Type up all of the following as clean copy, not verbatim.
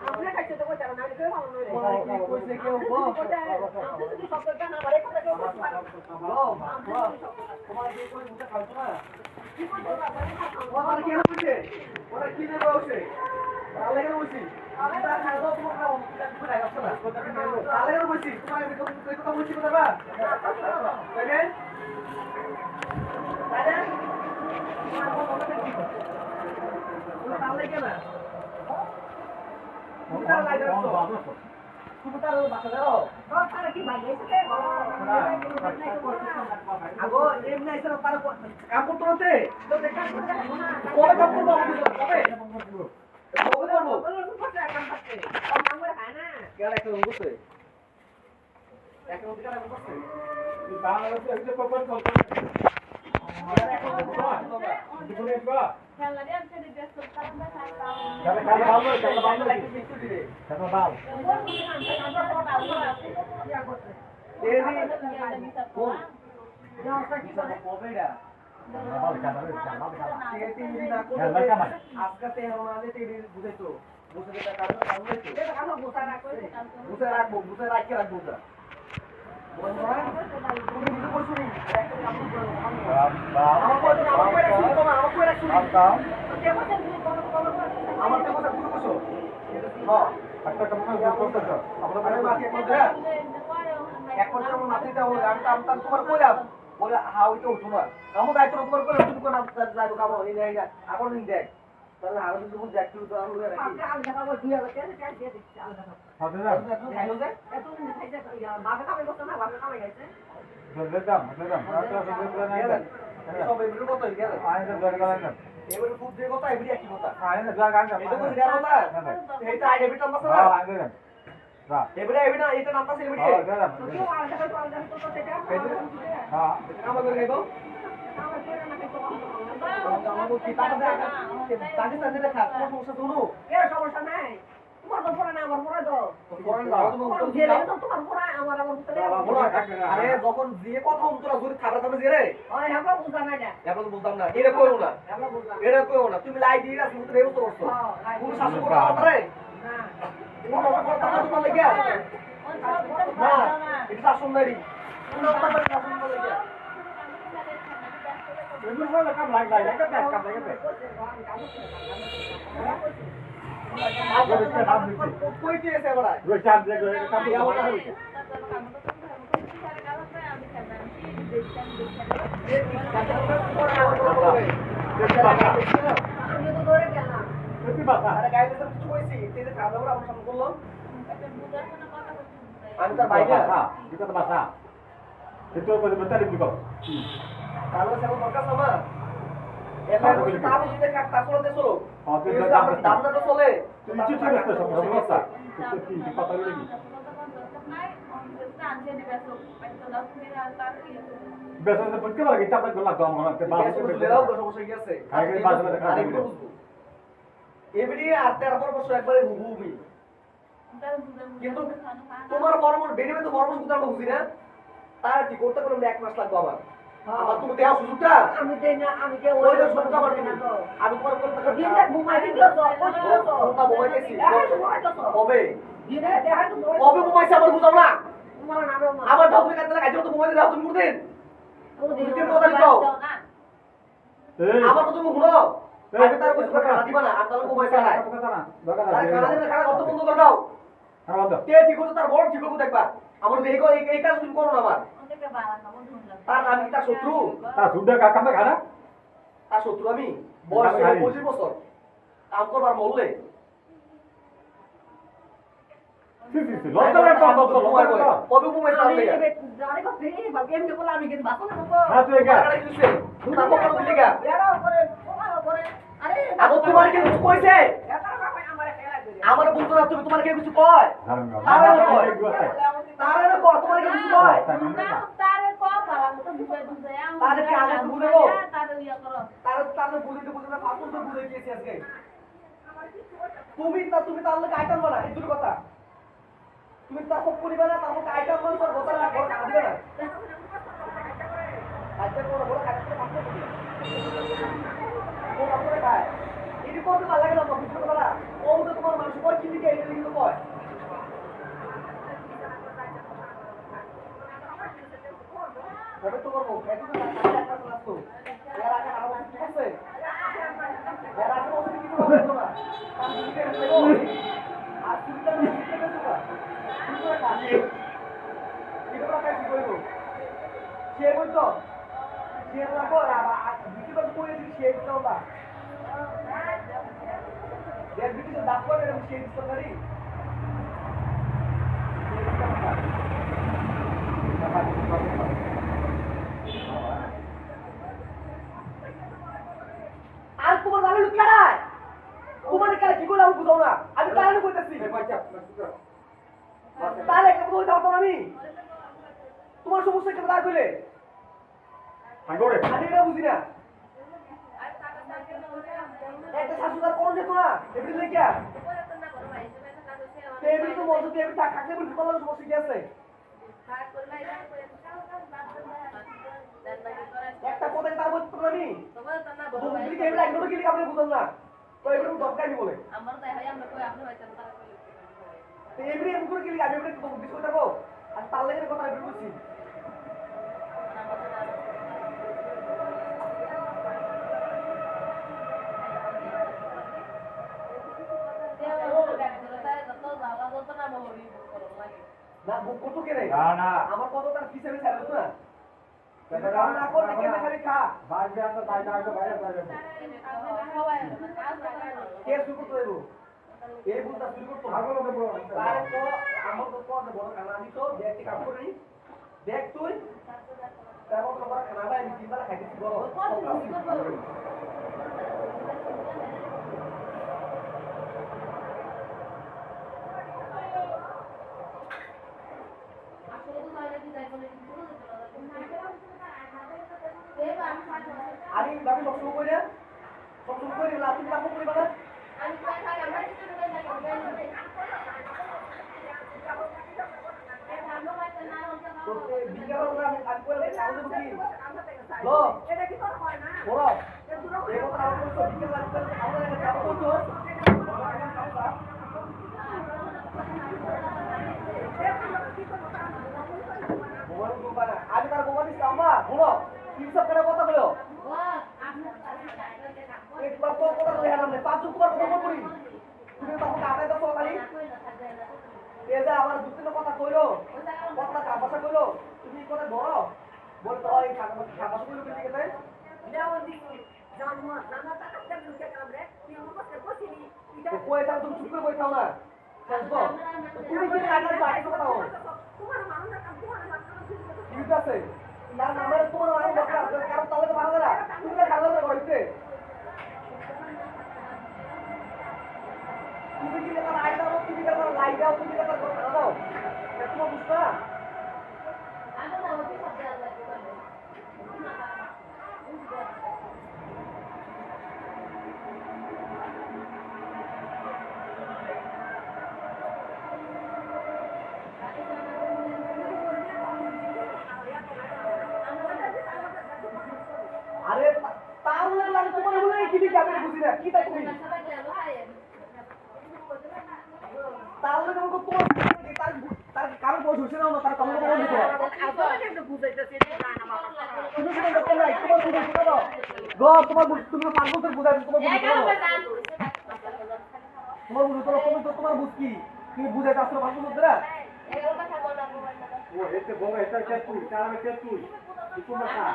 আপনার কাছে তো কথা না কেউ ভালো নয় কি কইছে কেউ গো আপনি যদি সবটা না পারে কথা কেউ বলতে পারে তোমার কি কই মুখে খাওছো না কি করতে ওরা কি হচ্ছে ওরা কি নেবে বসে তাহলে কেন বসি আমি তা খাই দাও তোমার খাও তুমি খাই দাও না তাহলে কেন বসি তোমার কই কথা বলছি কথা বা তাইলে তাইলে তোমার কথা কি ওরা তাহলে কেন Putar lagi tu. Putar lu bahasa dah. Oh, cara kita bagi itu ke? Aku ini ni saya taruh kampung tu nanti. Tu dekat. Kau kampung tu aku tu. Apa? Kau tu apa? Lu pasal kampung tu. Kau kamu dah kana? Kira itu tunggu tu. Ya kamu kira aku tu. Di bawah tu itu papan kau. Kalau dia bisa digestur tambah 1 tahun. Kalau bau lagi itu dia. Kalau bau. Ini pun. Jangan sakit boleh dah. Aska teh hamaale teh buze tu. Buze kita kamu itu. Kita kamu busa rakbo. Busa rakbo, busa rakki rakbo dah. তাহলে আরো যদি কোন জ্যাকটু তো আমরা রাখি আলাদা খাবো 2000 টাকা দিয়ে দিচ্ছি আলাদা খাবো হবে না খাইলো যে এত দিন খাইছে বাবা খাবে কত না বাবা খাবে গেছে ধরলাম সব এগুলো কত গেল আইনা দরকার না এবারে খুব যে কথা এবারে কি কথা আইনা দরকার না এটা কোন দেওয়া কথা এইটা আইডি বিট নাম্বার না হ্যাঁ আইনা না এবারে এবারে এটা নাম্বার সে এবারে হ্যাঁ দাদা তো কেউ আলাদা করে আলাদা তো সেটা হ্যাঁ এটা নাম্বার করে দেবো আমাকে কি টাকা দেয় তাকে তাকে দেখা তোমার সমস্যা শুনো এর সমস্যা নাই তোমার তো পড়া না আমার পড়া তো পড়া না তোমার জেলে তো তোমার পড়া আমার পড়া আরে যখন যে কথা তোরা জোরে খাবার দামে জেরে ওই আমরা বুঝতাম না এখন বুঝতাম না এটা কইও না আমরা বুঝতাম এটা কইও না তুমি লাই দিয়ে রাখো তুমি রেও তো করছো কোন শাসন করতে পারে না কোন কথা করতে তোমার লাগি না এটা শাসন নাই কোন কথা করতে শাসন লাগি Dulu mana kam lagi ke tak kam lagi ke? Aku bisa kam ni. Koi dia saya berai. Dua jam dia kam dia mana ni? Ada gaya tu cuci sih. Tidak kam orang apa sama kulon? Antar baiknya. Kita terbasa. Itu betul-betul juga. Kalau saya mau makan sama, emang tahu kita kat tasolah tersolo. Itu dalam tu sole. Itu cuma tu sama masa. Itu di patah lagi. Besok sebut ke lagi capek gelak dong orang tebal. Besok lelau besok besok iya sih. Hari besok ada kerja ini. Ini artinya apa besok ekbar hubungi. কিন্তু তোমার formula বেরিয়ে তো formula কোথাও বুঝি না তার কি করতে গেলে 1 মাস লাগবে আমার আমার তুমি দেও সুযোগটা আমি দেই না আমি যে ওই সুযোগটা আমার দিন আমি তোমার কোন টাকা দিনটা ঘুমাই দিল তো কোনটা ঘুমাই দিছি কবে দিনে দেখা তো কবে ঘুমাইছে আমার বুঝাও না তোমার নামে আমার দাও তুমি কাটলে কাজে তো ঘুমাই দাও তুমি মুদিন তুমি কি কথা দাও আমার তো তুমি শুনো আমি তার কিছু কথা দিবা না আমি তার ঘুমাইছে না কথা না দরকার আছে খানা দিলে খানা কত বন্ধ করে দাও খানা বন্ধ তে ঠিক হতো তার বড় ঠিক হতো দেখবা আমার দেখো এই কাজ তুমি করো না আমার তার আমি তার শত্রু তার সুদা কাকা মে খানা তার শত্রু আমি বয়স 25 বছর কাম করবার মরলে লজ্জা লাগে তো তো মোবাইল করে কবে মোবাইল চালাবে জানি কো ফেরি বাকি আমি বলা আমি কিন্তু বাসনা না হ্যাঁ তুই একা তুই না বড় দিলি গা এরা করে ওরা করে আরে আবু তোমার কি কিছু কইছে এটা বাবা আমারে খেলা করে আমার বলতো না তুমি তোমার কে কিছু কয় তারে কয় তোমার কে কিছু কয় তারে কি আগে বুঝাবো তারে বুঝাতে না ফালতু তো বুঝে গিয়েছি আজকে তুমি তার লোক আইটেম বানা এই দুটো কথা তুমি তার সব করিবা না তার মধ্যে আইটেম বানা তোর কথা বড় কাজ দিবে না আইটেম বড় কাজ করে মাত্র দিবে ও মাত্র খায় এটি করতে ভালো লাগে না বুঝতে পারা ও তো তোমার মানুষ কয় কি দিকে এটা কিন্তু কয় তবে তো করবো এত তো একটা ক্লাস তো এর আগে আরো কিছু আছে এর আগে বলতে কি করবো না তার দিকে দেখো আর চিন্তা না চিন্তা করবা কি করে কাজ এটা বড় কাজ করব সে বলতো সে লাগো আর দিকে তো করে দিছি সে তো না এর দিকে দাঁত করে এরকম সে দিতে পারি আর তোমার জানো লুক কারায় তোমার কাছে কি করে আমি বুঝাও না আমি কারণে কইতাছি তাহলে একটা কথা দাও তো আমি তোমার সমস্যা কেন দাঁড় কইলে আমি এটা বুঝি না একটা শাশুড়ার কোন যেত না এমনি লেখা টেবিল তো মজুদ টেবিল থাকতে বলি তোমার সমস্যা কি আছে একটা কথা তার বলতে আমি তুমি কি এমনি একদম কি আপনি বুঝুন না তো এগুলো দরকার কি বলে আমার তাই হয় আমরা কই আপনি হয়তো তারা কই তো এমনি এমনি করে কি আমি এমনি তো বুঝতে পারবো আর তার লাগের কথা আমি বুঝছি না বুক করতে কে রে না আমার কত তার পিছে পিছে ছাড়লো না রাম না করে কেন খালি খা ভাই যা তো তাই তাই তো বাইরে বাইরে কে শুরু করতে দেবো এই বুলটা শুরু করতে ভালো লোকে বড় তারে তো আমার তো কত বড় খানা আমি তো দেখতে কাম করি দেখ তুই তারপর তো বড় খানা ভাই আমি তিনবেলা খাইতেছি বড় আমি বাকি সবসময় করি না সবসময় করি না তুমি কাপড় করি না আমি তার বোমা দিচ্ছি আম্মা বলো কি সব করে কথা বলো একবার তো কথা বলে হারাম নেই পাঁচ উপর কথা বলি তুমি তখন আটাই দাও খালি এই যে আমার দুটো কথা কইলো কথা কাবাসা কইলো তুমি কথা ধরো বলতো এই কাবাসা কইলো কি লিখে দেয় জন্ম জানা টাকা দেব লুকে কামরে তুই আমার কাছে বসিনি এটা কই তাও তুমি চুপ করে বইতাও না বুঝছো তুমি কি কাটার বাড়ি কথা বলো তোমার মানুষ কাম তোমার মানুষ ঠিক আছে তার নাম্বারে তোমার মানুষ দরকার কারণ তাহলে তো ভালো না তুমি খাওয়া দাওয়া করতে তুমি কি লেখা রাইট দাও তুমি লেখা লাইট দাও তুমি লেখা খাওয়া দাও তোমার বুঝছো না আমি না ওই সব দেওয়া লাগবে আরে তাহলে লাগে তোমার বলে কি দিকে আমি বুঝি না কি তাই তুমি তাহলে তোমাকে তোমার তার তার কারণ বল হচ্ছে না তার কারণ বল হচ্ছে আপনারা কেমনে বুঝাইতেছে না আমার তুমি কি দেখতে নাই তোমার বুঝাইতে দাও গো তোমার তুমি 5 বছর বুঝাইছো তোমার বুঝাইতে দাও তোমার বুঝাইতে দাও তুমি তো তোমার বুঝ কি তুমি বুঝাইতে আসলে 5 বছর ধরে এগুলো কথা বল না ও এতে বড় এটা তুই তার আমি তুই কিছু না খা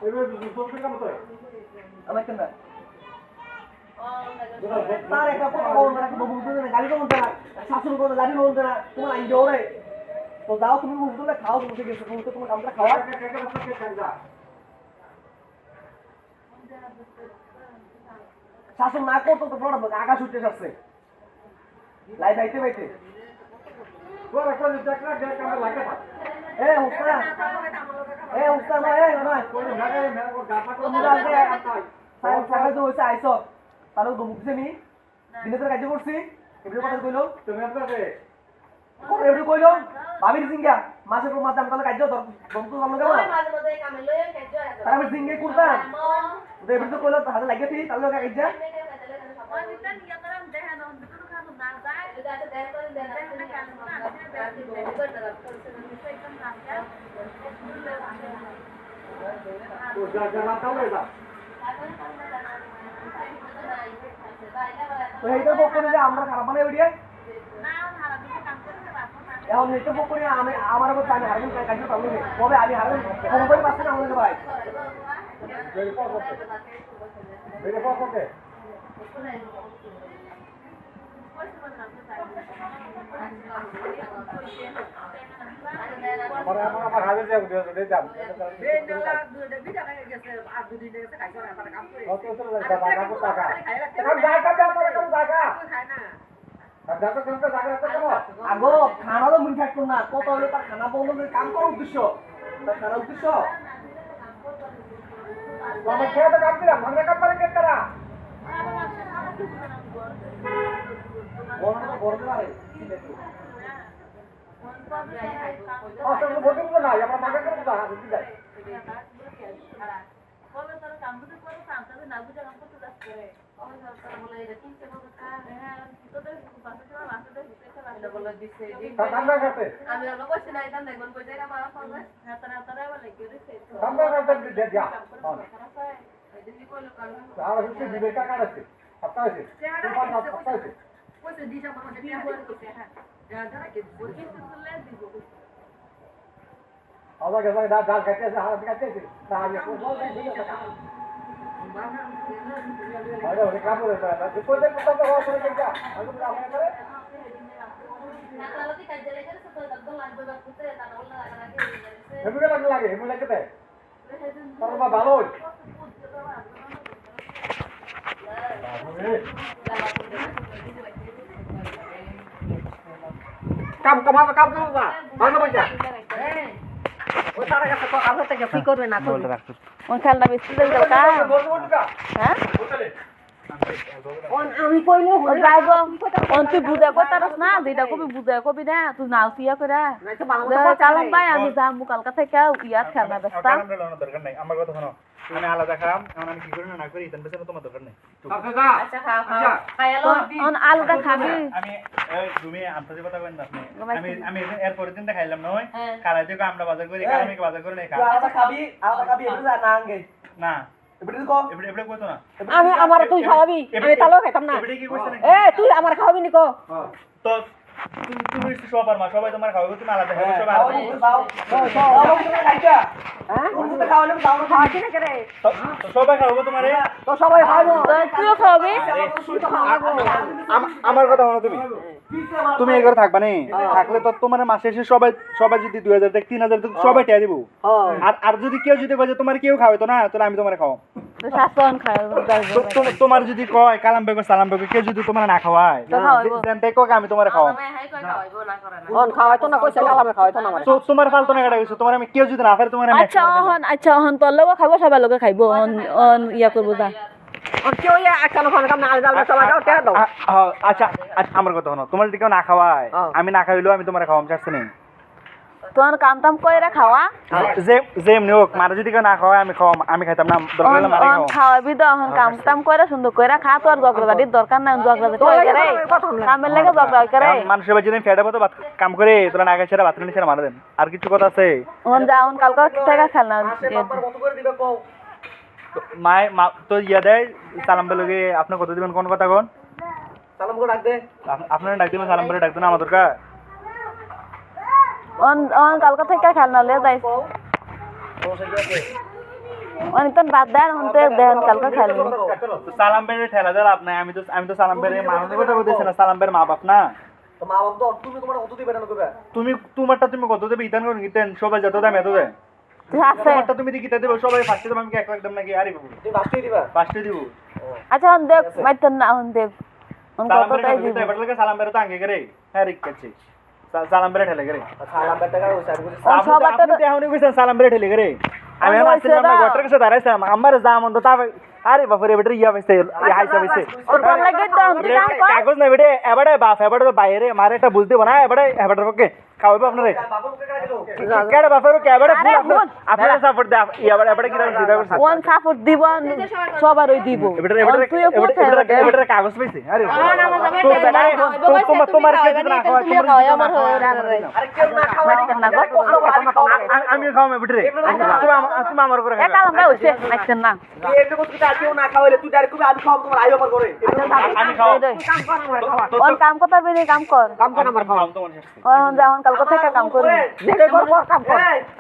এবার দুটো কেমন তো আমার কেন তার একটা কথা বল না বাবু বুঝতে না গালি বলতে না শাশুড়ি বলতে গালি বলতে না তোমার আইন দেও রে তো দাও তুমি বুঝলে খাও বলতে গেছো তুমি তো তোমার কামটা খাওয়া শাসন না করতো তো বড় আকাশ উঠে যাচ্ছে লাই বাইতে বাইতে তোরা কোন দেখলা দেখ আমরা লাগে না উস্তাদ উস্তাদ না কোন লাগে না ও গাপা তো মুরা দে সাহেব সাহেব তো হইছে আইছো তাহলে তো মুখছে নি দিনে তো কাজ করছি এবারে কথা কইলো তুমি আপনারে এবারে কইলো ভাবির সিংহা মাসের পর মাস দাম তাহলে কাজ দাও বন্ধু সামনে কেমন মাঝে মাঝে কামে লই কাজ তাহলে আমি সিংহে করতা তো এবারে তো কইলো হাতে লাগে ঠিক তাহলে কাজ যা তো এইটা বকরে যে আমরা খারাপ বানাই ওইটা এখন এইটা বকরে আমি আমার উপর জানি হারবেন কাজ পাবো না কবে আমি হারবেন কোম্পানি পাচ্ছে না আমাদের ভাই বেরে পর করতে আমার হাতে যাব দে যাব বেনলা দুইটা বিটা গেছে আর দুই দিন গেছে কাজ করে আমরা কাম করি কত তো টাকা টাকা কাম জায়গা দাও কাম জায়গা খায় না জায়গা কোনটা জায়গা আছে কেন আগো খানা তো মুই থাকতো না কত হলো তার খানা বললো যে কাম করার উদ্দেশ্য তার খানা উদ্দেশ্য আমরা খেয়ে তো কাম দিলাম আমরা কাম করে কে করা বড় বড় পারে তো বলতে তো না আমরা মাগা করে দাও হাতে দিই কবে তোর কাম করতে করো সামনে না বুঝা কাম করতে যাস করে কবে তোর বলে এটা কি কে বলতে হ্যাঁ তোদের পাশে চলা রাস্তাতে হিসেবে রাস্তা বলে দিছে কামরা করতে আমি হলো বসে নাই দাম দেখুন কই জায়গা মারা পাবে হ্যাঁ তারা বলে কি রে কামরা করতে দে যা এদিকে কইলো কাল আর হচ্ছে দিবে টাকা আছে সপ্তাহ আছে সপ্তাহ আছে কইছে দিশা মনে কি বলতে হ্যাঁ যারা কি বলতে চলে দিব আবার গেছে ডাল কাটতেছে হাত কাটতেছে তাহলে কোন বল দিয়ে টাকা আরে ওরে কাম করে না কোন দিন কত হওয়া করে যা আমি তো আমরা করে না তাহলে কি কাজ করে করে তো দল লাগবে বা কুতে না বলনা লাগে হেমুকে লাগে হেমু লাগে তাই তোর বা ভালো কাম কমাবে কাম করবা ভালো পয়সা ও তারা কাছে তো আলো থেকে কি করবে না করবে ওই খেলনা বেশি দেই দাও কা হ্যাঁ আমি কইলো যাইবো অন তুই বুঝা কইতারস না যেটা কবি বুঝা কবি না তুই নাও সিয়া কইরা চালাম ভাই আমি যাম কালকা থেকে ইয়াত খেলনা বেস্তা দরকার নাই আমার কথা শোনো আমি আলাদা খাম এখন আমি কি করি না করি ইতান বেশি তোমার দরকার নাই আচ্ছা খাও খাও খায়ালো অন আলুটা খাবি আমি এই তুমি আন্তর্জাতিক কথা কইন না আমি এর পরের দিন খাইলাম না ওই কালাই থেকে আমরা বাজার করি আমি বাজার করে নাই খা আলাদা খাবি এবারে যা না আঙ্গে না এবারে কো এবারে কইতো না আমি আমার তুই খাওয়াবি আমি তালো খাইতাম না এবারে কি কইছ না এ তুই আমার খাওয়াবি নি কো তো তুমি সবার মা সবাই তোমার খাওয়াবে তুমি আলাদা খাবে সবাই আলাদা দাও দাও তুমি খাইতা হ্যাঁ তুমি তো খাওয়ালে দাও না খাওয়া কি না করে তো সবাই খাওয়াবে তোমারে তো সবাই খাওয়াবো তুইও খাওয়াবি আমার কথা শোনো তুমি এই ঘরে থাকবা নি থাকলে তো তোমার মাসে এসে সবাই যদি 2000 থেকে 3000 থেকে সবাই টিয়া দিব আর যদি কেউ যদি কয় যে তোমার কেউ খাওয়াইতো না তাহলে আমি তোমারে খাওয়াম শাসন খায় তোমার যদি কয় কালাম বেগো সালাম বেগো কেউ যদি তোমার না খাওয়ায় দেন দেখো আমি তোমারে খাওয়াম অন খাওয়াইতো না কইছে কালামে খাওয়াইতো না তো তোমার ফালতু না কাটা গেছে তোমার আমি কেউ যদি না পারে তোমার আমি আচ্ছা হন তোর লগে খাইবো সবাই লগে খাইবো অন ইয়া করবো যা আর কেউ একটা না কাম না আলাদা আলাদা লাগাও তে দাও আচ্ছা আমার কথা শোনো তোমার যদি কেউ না খাওয়ায় আমি না খাইলেও আমি তোমারে খাওয়াম চাচ্ছি না তোর কাম টাম কইরা খাওয়া যে এমনি হোক মারা যদি কেউ না খাওয়ায় আমি খাওয়াম আমি খাইতাম না দরকার হলে মারা খাওয়াম খাওয়াবি তো এখন কাম টাম কইরা সুন্দর কইরা খা তো আর জগরাবাড়ির দরকার নাই জগরাবাড়ি করে কামের লাগে জগরা করে মানুষের বাড়ি যদি ফেডা মতো কাম করে তোরা না খাইছে বাথরুম নিচে মারা দেন আর কিছু কথা আছে ওন যাওন কালকে থেকে খেলনা কত করে দিবে কও মাই তো ইয়া দেয় সালাম বেলগে আপনি কত দিবেন কোন কথা কোন সালাম করে ডাক দে আপনারা ডাক দিবেন সালাম করে ডাক দেন আমার দরকার অন কালকে থেকে খেলনা লয়ে যাই অনিতন বাদ দেন হতে দেন কালকে খেলবো সালাম বেরে ঠেলা দেন আপনি আমি তো সালাম বেরে মানুষের কথা বলতেছি না সালাম বের মা বাপ না তো মা বাপ তো তুমি তোমার কত দিবে না কইবা তুমি তোমারটা তুমি কত দেবে ইতান কোন গিতেন সবাই যত দাম এত দেয় আছে তোমারটা তুমি দিতে দেবে সবাই ফার্স্টে তুমি কি 1 লাখ দাম নাকি আরে বাবু তুমি বাস্তি দিবা ফার্স্টে দিব ও আচ্ছা হন দেখ মাইতেন না হন দেখ হন সালাম কত তাই বেরে দিব এবার লাগে সালাম বেরে তো আঙ্গে করে হ্যাঁ রিক করছে সালাম বেরে ঠেলে করে সালাম টাকা হইছে আর বুঝি ও সবার তো আপনি এখনই কইছেন সালাম বেরে ঠেলে করে আমি আমি আসলে কইছি আমরা না। গটর কাছে দাঁড়াইছিলাম আমার জামন তো তা আরে বাপরে বেটা ইয়া হইছে হাইসা হইছে ওর কোন লাগে তো তুই কাম কর কাগজ না বেটে এবারে বাপ এবারে তো বাইরে মারে একটা বুঝতে বনা এবারে এবারে ওকে খাওয়াবো আপনারে বাবু কে কাজ দিলো কেডা বাপের কে এবারে আরে বোন। আপনারা সাপোর্ট দে এবারে এবারে কি দিতে করছে ওয়ান সাপোর্ট দিব সবারই দিব এবারে ওন তুই কোথায় এবারে কাগজ পাইছে আরে তোমার কে না খাওয়া আমার আরে কেউ না খাওয়া না গো আমি খাওয়ামে বেটে তুমি আমার করে এ কালাম ভাই হইছে মাইতেন না এমনি কত কিছু কেউ না খাওয়াইলে তুই ডাইরেক্ট কবি আমি খাওয়াবো তোমার আইও আমার করে আমি খাওয়া ওন কাম করতে পারবি কাম কর আমার খাওয়া তোমার ওন যাওন কাল কোথায় কাম করি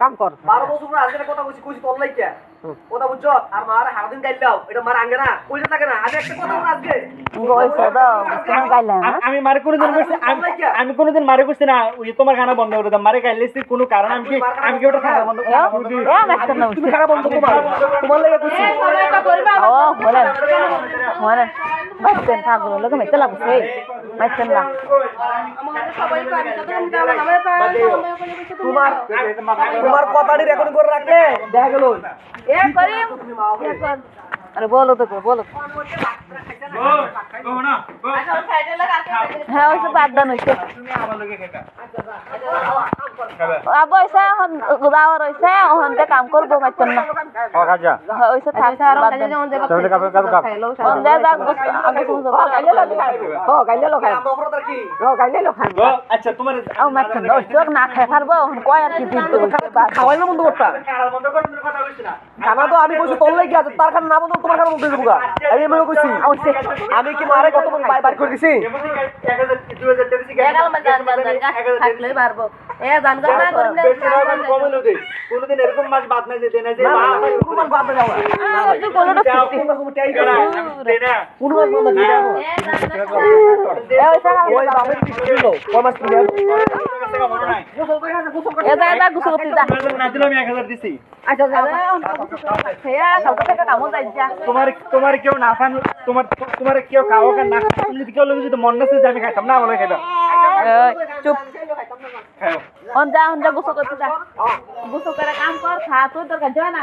কাম কর 12 বছর না আজকে কথা কইছি তোর লাইকা কথা বুঝছো আর মার হারদিন গাইলাও এটা মার আঙ্গে না কইতে থাকে না আমি একটা কথা বল আজকে গইছে দাও তুমি গাইলাম আমি মারে কোনদিন কইছি আমি কোনদিন মারে কইছি না ওই তোমার গানা বন্ধ করে দাও মারে গাইলেছি কোনো কারণ আমি কি ওটা খারাপ বন্ধ এ মাইতেন না তুমি খারাপ বন্ধ তোমার লাগে কইছি ও বলেন বলেন মাইতেন থাকলো লোক মাইতে লাগছে মাইতেন না তোমার তোমার কথাটি রেকর্ডিং করে রাখলে দেখা গেল এ করিম এ কর আরে বলো তো বলো হ্যাঁ ওইসব বাদদান হইছে আবো এসে এখন দাওয়ার হইছে ওখানতে কাম করবো মাইতেন না কাজা হ্যাঁ ওইসব থাকছে আর বাদদান তাহলে কাপ অন্ধে যা আগে শুনছো গাইলে লোক খাই আমরা অপরাধ কি আচ্ছা তোমার ও মাইতেন না ওইসব না খাই পারবো কয় আর কি দিন খাওয়াই না বন্ধ করতা বন্ধ করে কথা বলছি না খানা তো আমি কইছি তোর লাগি আছে তার খানা না বন্ধ তোমার খানা বন্ধ দেবো আমি এমন কইছি আমি কি মারে কত বার করে দিছি থাকলেই পারবো এ জান না করলে কোনদিন এরকম মাছ বাদ নাই যে দেনা যে কোন বাদ দাও না ভাই কোনটা কোনো টাই করে কোন বাদ বন্ধ দিও এ ওইসব ওই বাবা কি ছিল কমাস প্লেয়ার এ জায়গা গুছো করতে যা না দিলাম আমি 1000 দিছি আচ্ছা যা হেয়া কালকে থেকে কামো যাই যা তোমার কেউ না খান তোমার কেউ খাও না তুমি যদি কেউ লোক যদি মন না যে আমি খাইতাম না বলে খাইবা চুপ খাও অন যা গুছো করতে যা গুছো করে কাম কর খা তুই তোর কাজ না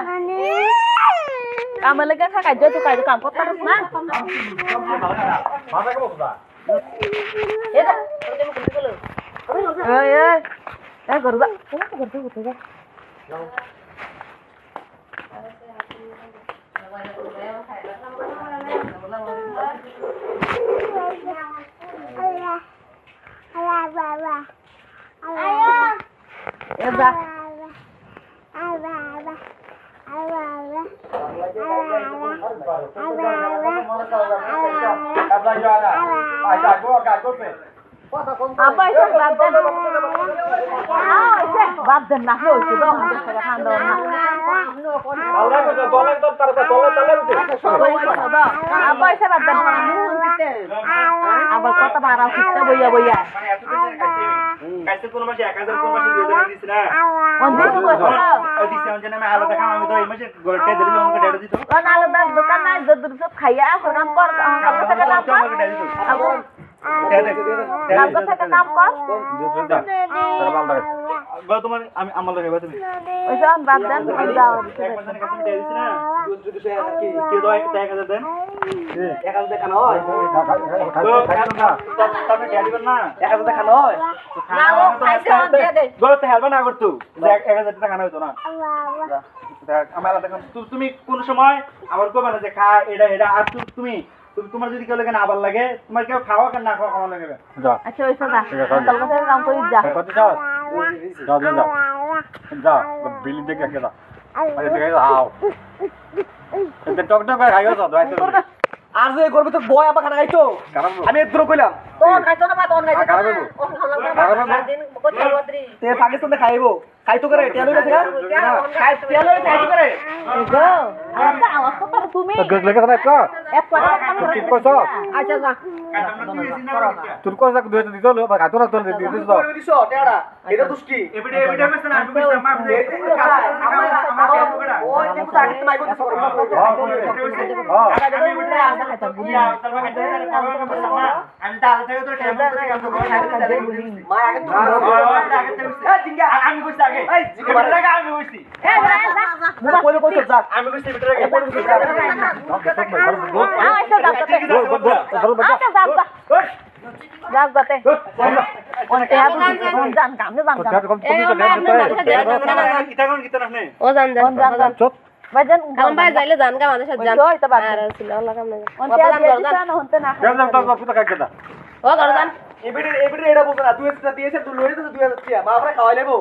কাম লাগে খা কাজ তুই কাজ কাম করতে পারিস না মাথা কেমন বুঝা এ যা এই এ করবা করতে যা এবা apa itu badan badan nah lo itu dong saya kandung apa itu badan apa kota marah kita boya কাইছে কোন মাসে 1000 কোন মাসে 2000 দিছ না অন্ধে তো দিছে অঞ্জন আমি আলাদা খাম আমি তো এই মাসে গড়তে দিলে আমাকে ডেড় দিত kan alat দোকান নাই যদুর সব খাইয়া কাম কর কালকে থেকে কাম কর আবো কালকে থেকে কাম কর গো তোমার আমি আমার লাগে তুমি ওইসব বাদান যাও একজনের কাছে দিয়ে দিছ না যদি সে কি কে তো 1000 দেন 1000 টাকা নয় তবে ডেড় দিবেন না 1000 টাকা নয় না ও খাইছে অন দিয়ে দে গো তো হেলবা না করতো 1000 টাকা না হইতো না দেখ আমার আলাদা তুমি কোন সময় আবার কবে না যে খা এটা আর তুমি তোমার যদি কেউ লাগে না আবার লাগে তোমার কেউ খাওয়া না খাওয়া কেমন লাগবে যা আচ্ছা ওইসব না কালকে থেকে কাম করি যা কত যাও যাও যাও যাও বিল দেখে কে দাও আরে দেখে দাও এটা টক টক খাইও তো দাইতো আর যে করবে তো বয় আবার খানা খাইতো আমি এত কইলাম তোর খাইতো না বা তোর খাইতো তে পাকিস্তানে খাইবো খাই তো করে তেল হইছে না খাই তেল হইছে খাই তো করে এগো আচ্ছা আওয়াজ তো করো তুমি লেগে থাকে ক এক কথা কি কইছ আচ্ছা যা তোর কইছ দুই দিত লো বা কাতরা তোর দিত দিত করে দিছো টেড়া এটা দুষ্টি এবিডে কইছ না আমি কইছ মাপ দে ওই কিন্তু আগে তো মাইকো দিছো আমি এবিডে আদা খাইতাম বুনিয়া তারপর খাইতে আমি তাহলে থেকে তো টাইম করতে কাম করব মা আগে তো আগে থেকে এই জিঙ্গা আমি কইছি আগে এই জিঙ্গা আগে আমি কইছি এ যা যা মুখ কইলো কইছো যা আমি কইছি এবিডে আগে কইছি আচ্ছা যা আচ্ছা যা যাক যাতে অনেক জান কামে ও জান জান বাজান কাম ভাই যাইলে জান কা মানুষ জান ওই তো বাদ আর ছিল আল্লাহ কাম নাই অন্তে জান হতে না ও ঘর জান এবিডে এটা বুঝনা 2000 দিয়েছে তুই লইতে 2000 টিয়া মা আপনি খাওয়াই লেবো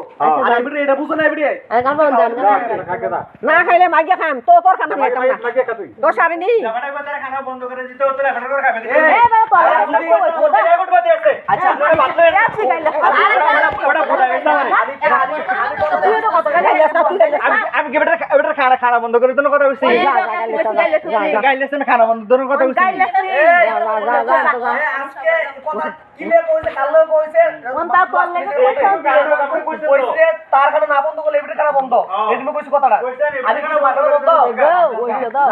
আর এবিডে এটা বুঝনা এবিডে আর কাম ভাই জান না খাইলে মাগিয়া খাম তো তোর খানা খাইতাম না তো সারি নি জামাটা বাজারে খানা বন্ধ করে দিতে তো তোরা খানা করে খাবে এ বাবা তো গুড বাদে আছে আচ্ছা আপনারা বাতলে ওটা ফোটা গেছে তুই তো কত গালি আসা তুই আমি কি বেটা খানা খানা বন্ধ করে দেন কথা কইছি গাইলেছেন খানা বন্ধ দেন কথা কইছি আজকে কথা কিলে কইছে কালো কইছে কোনটা করলে কইছে তার খানা না বন্ধ করলে এবিডে খানা বন্ধ এই তুমি কইছো কথাটা আমি কিছু মাথা বন্ধ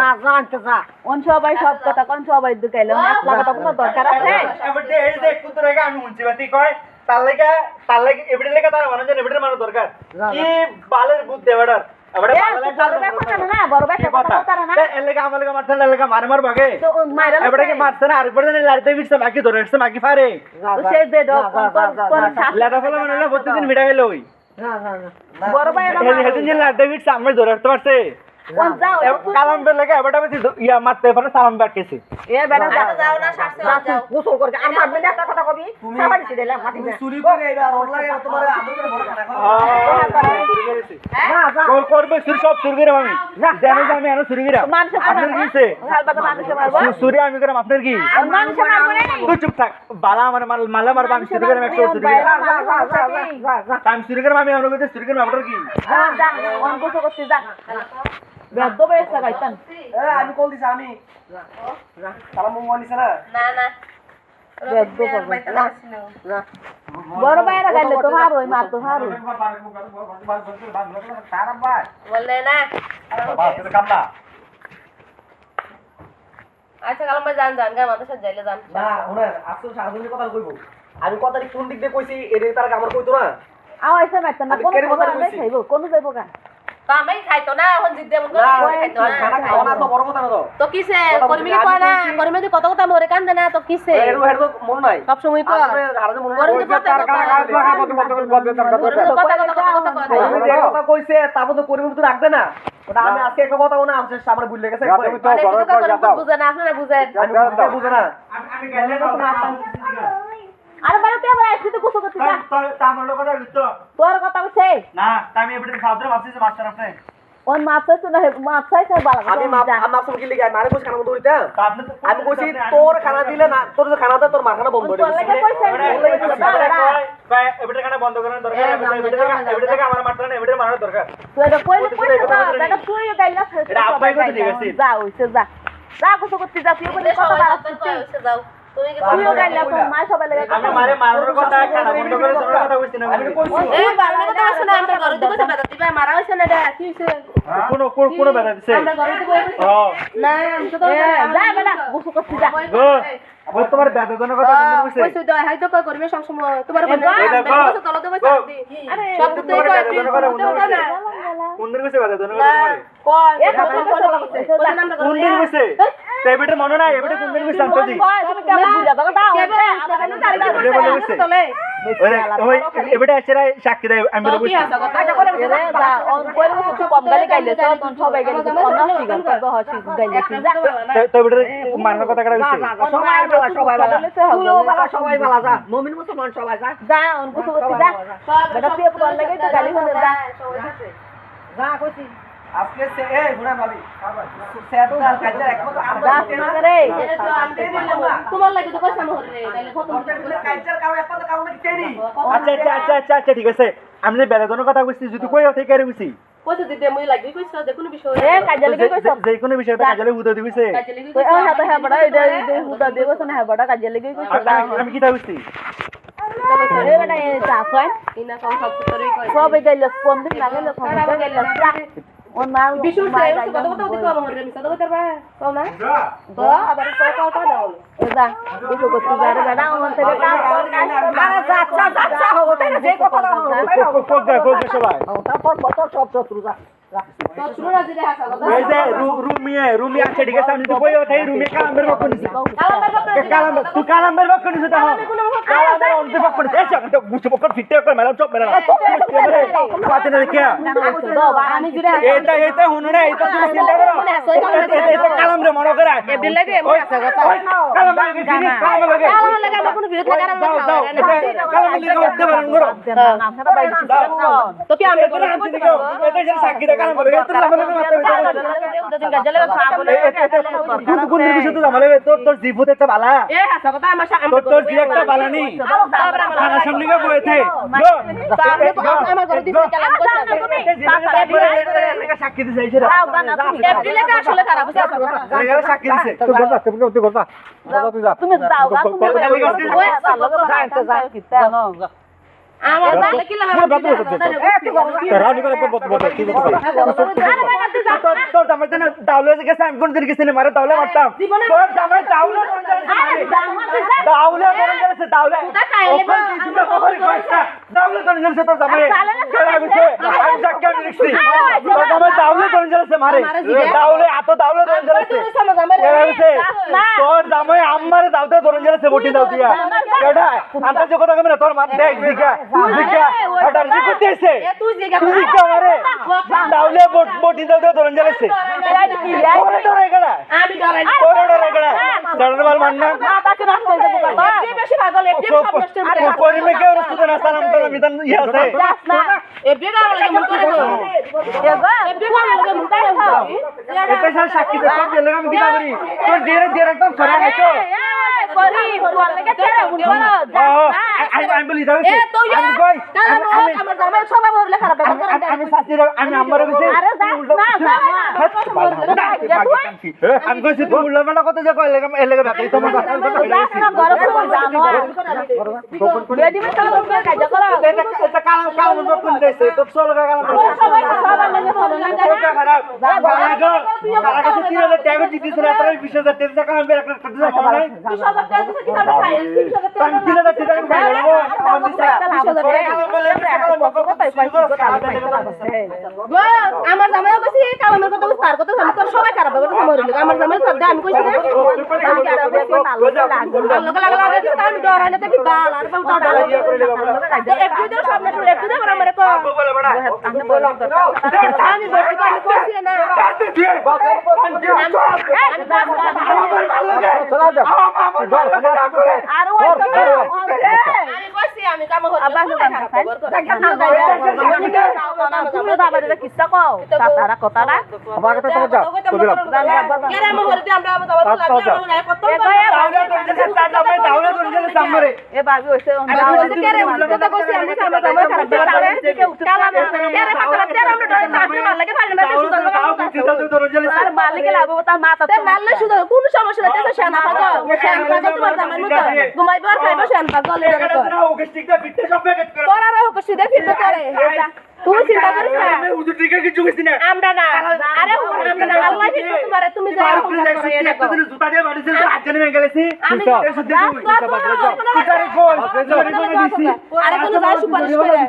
না জানতে যা অন সবাই সব কথা কোন সবাই দুকাইলো এক লাগাটা কোনো দরকার আছে এবারে এই যে একটু তোর আগে আমি শুনছি বাতি কয় তার লাগে এবিডে লেখা তার মানুষ জানে এবিডে মানুষ দরকার কি বালের বুদ্ধি এবারে এবারে বড় ব্যাটা কথা না এর লেগে আমার লেগে মারছেন এর লেগে মার ভাগে তো মাইরা এবারে কি মারছেন আর পরে জানি লাড়িতে বিছতে বাকি ধরে আসছে বাকি ফারে সে দে দো কোন লাড়া ফলা মানে প্রতিদিন মিটা গেল ওই বড় ভাই হেদিন যে লাড়িতে বিছতে আমি ধরে আসতে পারছে কোন যাও কালাম বের লেগে এবারে বেশি ইয়া মারতে পারে সালাম বাটকেছে এ বেটা যাও না শাস্তি যাও গোসল করে আর মারবে না একটা কথা কবি সাবাড়ি দিলাম মাটি তুমি চুরি করে এবার ওর লাগে তোমার আদর করে বড় খানা খাও কল করবে সুর সব সুর করে আমি জানো যে আমি আনো সুর করে মানুষ আপনার কি হইছে হালবাটা মানুষ মারবো সুরি আমি করে আপনার কি মানুষ মারবো না তুই চুপ থাক বালা আমার মালা মার আমি সুরি করে একশো সুরি করে আমি সুরি করে আমি আনো করে সুরি করে আপনার কি যা অন গোসল করতে যা বেদ দবে এসে গাইতান আমি কল দিছি আমি সালাম মোবাইল দিছ না না না বেদ দবে বড় ভাইরা গাইলে তো ভালো হই মার তো ভালো বললে না কামলা আচ্ছা কালাম ভাই জান জান কা মানুষ যাইলে জান না ওনা আসল সাধারণ কথা কইবো আমি কথাটি কোন দিক দিয়ে কইছি এর তার আমার কইতো না আওয়াইছে মারতে না কোন কথা খাইবো কোন যাইবো গা তো আমি খাইতো না এখন জিদ্দে মন করে খাইতো না খানা খাওয়া না তো বড় কথা না তো কিসে করিমিলি কয় না করিমিলি কত কথা মরে কান দেনা তো কিসে এর তো মন নাই সব সময় কয় হারাতে মন নাই করিমিলি কত কথা কইছে তারপর তো করিম তো রাখবে না ওটা আমি আজকে একটা কথা না আমি সামনে ভুল লেগেছে বুঝে না আপনারা বুঝেন আমি বুঝে না আমি গেলে আরে বারে তুই আবার আইছিস তো গোসল করতে যা তামলো কথা বুঝতো তোর কথা কইছে না আমি এবারে খাদ্র ভাবছি যে মাস্টার আপনি ওন মাছাই তো না মাছাই খাই বালা আমি মাপ কি লিখে মারে কইছি খানা বন্ধ কইতা আমি কইছি তোর খানা দিলে না তোর যে খানা দে তোর মা খানা বন্ধ করে তোর লাগে কইছে এবারে খানা বন্ধ করার দরকার এবারে থেকে আমার মারতে না এবারে মারার দরকার তুই তো কইলে কইছে দাদা তুই গাইলা এটা আব্বাই কইতে ঠিক আছে যা হইছে যা যা গোসল করতে যা তুই কইলে কত বার আসছিস যাও তুমি কি তুইও গাইলা তোর মা সবাই লাগে আমি মারে মারার কথা খানা বন্ধ করে তোর কথা কইছি না আমি কইছি এ বারণে কথা আছে না আমরা ঘরে দিবো বেটা দিবা মারা হইছে না এটা কি হইছে কোন বেটা দিছে আমরা ঘরে দিবো না আমি তো যা বেটা গোসল করতে যা ও তোমার বেদনের কথা কোন কইছে কইছে দয় হয়তো কই করবে সব সময় তোমার বন্ধ এই দেখো তলে দেবো চাকরি আরে সব তো কই কোন দিন কইছে বেদনের কথা তোমারে কই এ কথা বলা কইছে কোন দিন কইছে এবারে মনে নাই এবারে কোন দিন কইছে আন্তজি তুমি কেমন বুঝা দাও দাও ওই এবারে এসেরা সাক্ষী দেয় আমি বলে কইছি কম গালি গাইলে তো তখন সবাই গাইলে অন্য সিগার তো হসি গাইলে তো এবারে মারার কথা কাটা কইছে সবাই ভালো যা মুমিন মুসলমান সবাই যা যা অনকো করতে যা বেটা তুই বল লাগে তো গালি হলে যা যা কইছি আজকে সে এই গুনা ভাবি সেদার কাজের একমাত্র আমরা রে তোমার লাগে তো কইছাম হরে তাইলে কত কাজের কারণ একমাত্র কারণ কি তেরি আচ্ছা ঠিক আছে আমি যে বেলাদনের কথা কইছি যদি কই থেকে করে কইছি কইছে দিতে মই লাগি কইছ দেখুন বিষয় এ কাজে লাগি কইছ যে কোনো বিষয়তে কাজে উদা দিছে কাজে লাগি ওই হাতে হ্যাঁ বড় এটা হুদা দেব না হ্যাঁ বড় কাজে লাগি কইছ আমি কি তা কইছি এ বেটা চা কয় ইনা কাম সব করে কই সব গেল কম দিন লাগে না সব গেল ওর মা বিশুর সে কত কত দিতে হবে হরে মিছা তো করবা কও না তো আবার কত দাও এদা বিশু করতে যারে বেটা ওর থেকে কাম আরে যাচ্ছা হতে না যে কথা কোক দে সবাই তারপর বতর সব শত্রু যা তো শুরু না দিলে হাসা কথা এই যে রুমি আছে ঠিক আছে আমি তো কই ওঠে রুমি কালামের বক্ক নিছি কালামের বক্ক নিছি তা কালামের অন্তে বক্ক নিছি এসে তো বুঝতে বক্ক ফিটে করে মেলা চপ মেলা পাতে না কি আমি জুড়ে এইটা হুনো না এইটা তুমি চিন্তা করো এইটা কালামরে মনে করে এমনি লাগে মই হাসা কথা কালাম লাগে জিনি কালাম লাগে কালাম লাগে আমার কোনো বিরোধ লাগে না কালাম লাগে উঠতে পারেন গরো তো কি আমি কোনো এটা যে সাক্ষী দা কালাম লাগে তোর নামে কোন বিষয় তো জামালে তোর জীবত একটা বালা এ হাসা কথা আমার তোর জি একটা বালা নি খানা সামনে গে বইতে আমার ঘরে দিছে কালাম কইছে সাক্ষী দিছে এইটা এপ্রিলে কা আসলে খারাপ হইছে হাসা কথা সাক্ষী দিছে তুই করবা তুই করবা তুই যা তুমি যাও গা তুমি আমার ভালো কি লাগে রাউনি করে বল কি করতে তোর জামাই তো দাউলে গেছে আমি কোন দিন গেছি মারে দাউলে মারতাম তোর জামাই দাউলে দাউলে গেছে দাউলে দাউলে গেছে তোর জামাই আমি যাকে আমি দেখছি তোর জামাই দাউলে গেছে মারে দাউলে এত দাউলে গেছে তোর জামাই আমারে দাউতে গেছে বটি দাও দিয়া কেডা আন্তা যে কথা কইবে না তোর মার দেখ দিকা এটা কি করতেছে তুই জিগা তুই কি আমারে দাউলে বটি দাও ধরন গেছে তোরে ডরে গেলা আমি ডরাই তোরে ডরে গেলা জানবাল মাননা একটু বেশি পাগল একটু সব নষ্ট করে পরিমে কেউ রসুতে না সালাম তোর মিদান ইয়া আছে একটু গাও লাগে মন করে গো একটু গাও লাগে মন করে গো এটা সাল সাক্ষী দে তোর গেলে আমি কিটা করি তোর দিয়ে একদম ছড়া গেছো আমি বলি দাও এ তুই আমি কই আমার জামাই সবাই বলে খারাপ আমি শাস্তি আমি আমারে কইছি আমি কইছি তুই উল্লা মানে কত যে কই লাগে এলাকা বাকি তোমার এটা কালাম কালাম কোন দেশে তো চলো কালাম খারাপ কারা কাছে 3000 টাকা দিতেছ না তার 20000 টাকা কালাম বের একটা দিতে নাই 20000 টাকা দিতে কি আমি খাই 20000 টাকা আমি 3000 টাকা আমি খাই নেব আমার দিছে আমার জামাই কইছি কালামের কথা কইছি তার কথা আমি তোর সবাই খারাপ হবে তো মরিল আমার জামাই সব আমি কইছি না আমি ডরাই না কি বাল আর বাল ডরাই একটু দে সামনে একটু দে আমার কো বলে বড়া আমি বসে আমি কইছি না আমি কইছি আমি কাম করব তুমি বাবার কিস্তা কও তারা কথা না আমার কথা তো যা তো দিলাম কেন আমি ঘরে আমরা যাবো লাগে কত দাউলে ধরে গেছে সামনে এ বাবি হইছে আমি কইছি কেন কথা কইছি আমি আমার জামাই খারাপ করে কালাম কেন কথা তের আমরা ডরে চাকরি মার লাগে ফাইল না শুধু আর মালিকে লাগবো তার মাথা তে মারলে শুধু কোন সমস্যা নাই তে শানা পাগল তোমার জামাই মতো ঘুমাইবো আর খাইবো শান পাগল এটা তো ওকে স্টিকটা ফিটতে সব প্যাকেট করে তোর আর হোক সিধা ফিরতে করে তুই চিন্তা করিস না আমি উজু টিকা কিছু কইছি না আমরা না আরে আমরা না আল্লাহ কি তোমারে তুমি যা জুতা দিয়ে বাড়িতে আজনে ভেঙে গেছি আমি আরে কোন যা সুপারিশ করে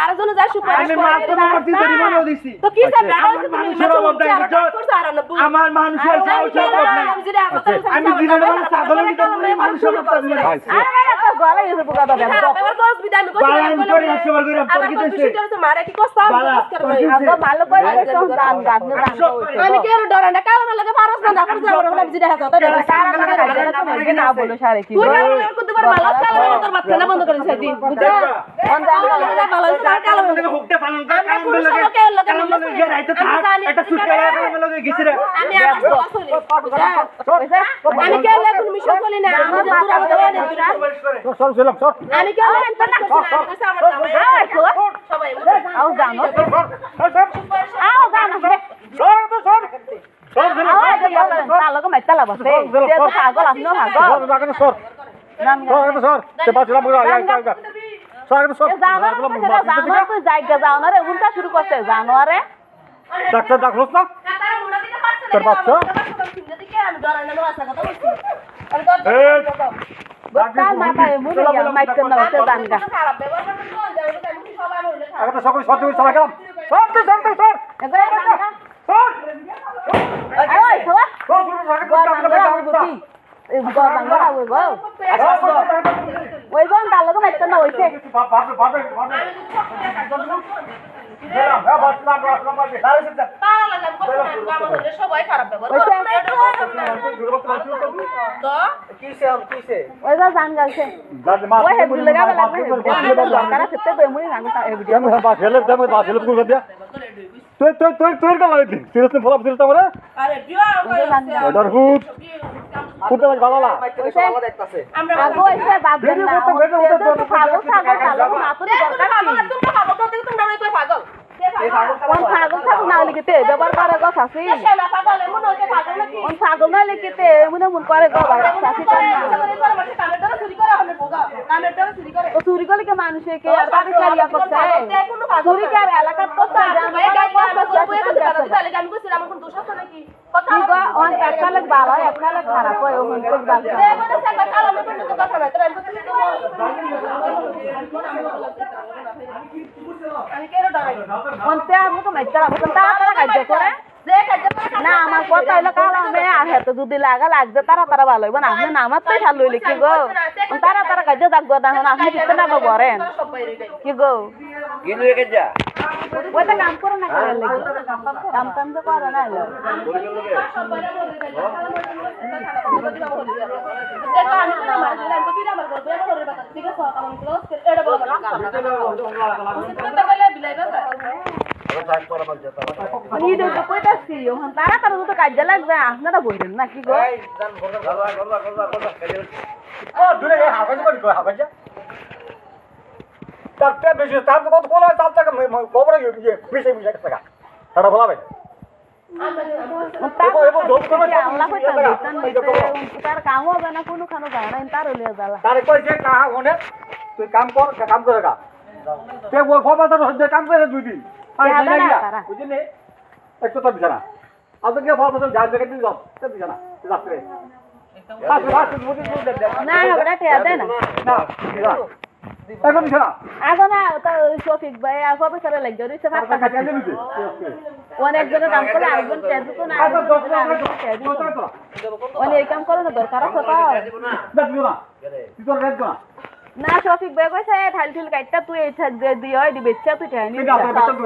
আরে কোন যা সুপারিশ আমি মাত্র মূর্তি পরিমাণও দিছি তো কি সব আমার মানুষের সাহস আমি দিনের বেলা ছাগলের ভিতর মানুষের গলা ইউজ বুকা দাদা মারে কি অবস্থা আগো ভালো করে দেখছো দান গাছ না দান আমি কি আর ডরে না কালো লাগে পারস না ডাকার যাবো না বুঝি দেখা তো না বলো সারে কি তুই না করতে পার ভালো কালো মানে তোর বাচ্চা না বন্ধ করে দিছি বুঝা কোন জায়গা ভালো কালো লাগে হুকতে ফালন করে কাম পুরুষ লাগে লোকে লাগে কাম লাগে গিয়ে রাইতে থাক একটা সুট করে কাম লাগে গিছি রে আমি আসলে আমি কে লাগে কোন মিশন চলি না আমি যে দূর আগে সর ছিলাম সর আমি কে লাগে সবাই আও জানো সর আও জানো সর তো সর সর আও তালো কো মাইতা লাবছে তে তো পাগল আপনি পাগল সর রাখো সর নাম সর সর তে বাজলাম সর সর জানো জানো তুই জায়গা যাও না রে উল্টা শুরু করতে জানো আরে ডাক্তার ডাক্তার না তোর বাচ্চা আমি ডরাই না বাচ্চা কথা বলছি এই গোটা মাথায় মুড়ে গেল মাইতে না হচ্ছে জানগা খারাপ ব্যবহার করতে সবাই হইলে আগে তো সকল সর তুই চলা গেলাম সর তো সর তো সর এবারে জানগা সর ওই খাওয়া সর শুরু রাখো ওই বোন তার লোক মাইতে না হইছে বাপ বাপ বাপ গেলাম হ্যাঁ বাসলাম তারা লাগে কাম হইলে সবাই খারাপ ব্যবহার করে তো কিসে ওই যা জান গাছে ওই হেড লাগাবে লাগবে দরকার আছে তে বেমুই রাখতা এভিডিও আমি বাস হেলে তুমি বাস হেলে কোন দিয়া তুই কা লাগাই দিন সিরিয়াসলি ফলো আপ দিতে পারে আরে বিয়া ওটার হুট ফুটে বাজ ভালো না ভালো দেখতাছে আমরা আগো এসে বাদ দেন না তো পাগল পাগল পাগল না তো দরকার কি তোমরা পাগল তো তোমরা নয় কই পাগল কোন পাগল থাকো না লিখতে ব্যবহার করে গো শাসি সেনা পাগল এমন হইছে পাগল নাকি কোন পাগল না লিখতে মনে মন করে গো ভাই শাসি কান না কামেরটা চুরি করে হবে বোগা কামেরটা চুরি করে ও চুরি করলে কি মানুষে কে আর বাড়ি চালিয়া করছে চুরি করে এলাকার তো আমি কইছি আমার কোন দোষ আছে নাকি কি গো অন একখানে ভালো একখানে খারাপ হয় ও মন করে বাল আমি কেন ডরাই অন্তে আমি তো মাইতা আমি তারা কাজ করে যে কাজ না আমার কথা হইলো কাল আমি আর হেতে যদি লাগা লাগছে তারা ভালো হইব না আপনি নামাজ তো ভালো হইলে কি গো তারা কাজে থাকবো না আপনি কিছু না করেন কি গো গিনু একে যা ওইটা কাম করো না করে লাগি কাম টাম তো করো না দেখো আমি তো আমার দিলাম তো কিরা আমার করব এটা করে বাতা ঠিক আছে আমি ক্লোজ করে এটা বলবো না তো বলে বিলাই বাতা ই তো কইতাছি ওখান তারা তো কাজে লাগবে আপনারা বইরেন না কি গো ও দূরে হাবাজ করে কই হাবাজ তাতে বেশি তার কত বলা তার টাকা খবর ইয়ে বেশি টাকা টাকা বলাবে তার কাম হবে না কোনো খানো যায় না তার হইলে জ্বালা তারে কই যে না ওনে তুই কাম কর কাম করে গা তে ও খবর তো হচ্ছে কাম করে দুই দিন বুঝলি একটু তো বিছানা আজকে খবর তো যা জায়গা দিন যাও তো বিছানা রাত্রে না হবে ঠেয়া দেয় না না এখন বিছানা আগো না তো শফিক ভাই সবে সারা লাগবে রইছে ফাটা কাছে দিবি অনেক জনের কাম করে আরেকজন টেজ তো না অনেক এই কাম করে না দরকার আছে তো দেখবো না তুই তোর রেড না না শফিক ভাই কইছে ঠাইল কাইটা তুই এই থাক দে দি হয় দি বেচ্চা তুই ঠাইনি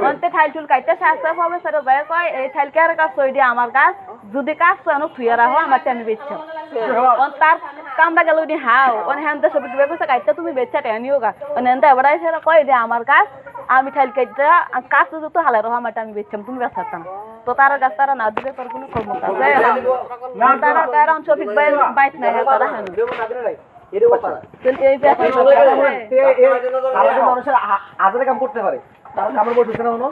অন্তে ঠাইল কাইটা শাস্তা হবে সারা ভাই কয় এই ঠাইল কে আর কাজ কই দি আমার কাজ যদি কাজ আনো তুই রাখো আমার আমি বেচ্চা অন তার কামটা গেল দি হাও অন হ্যান্ডে শফিক ভাই কইছে কাইটা তুমি বেচ্চা ঠাইনিও গা অন এন্তে এবারে সেরা কই দি আমার কাজ আমি ঠাইল কাইটা কাজ তো হালা রাখো আমার আমি বেচ্চাম তুমি বেচাতাম তো তার কাজ তারা না দিলে তোর কোনো ক্ষমতা আছে না তারা কারণ শফিক ভাই বাইট নাই তারা হানো এর কথা এই ব্যাপারে মানুষের আজারে কাম করতে পারে তার কামের বসে না হলো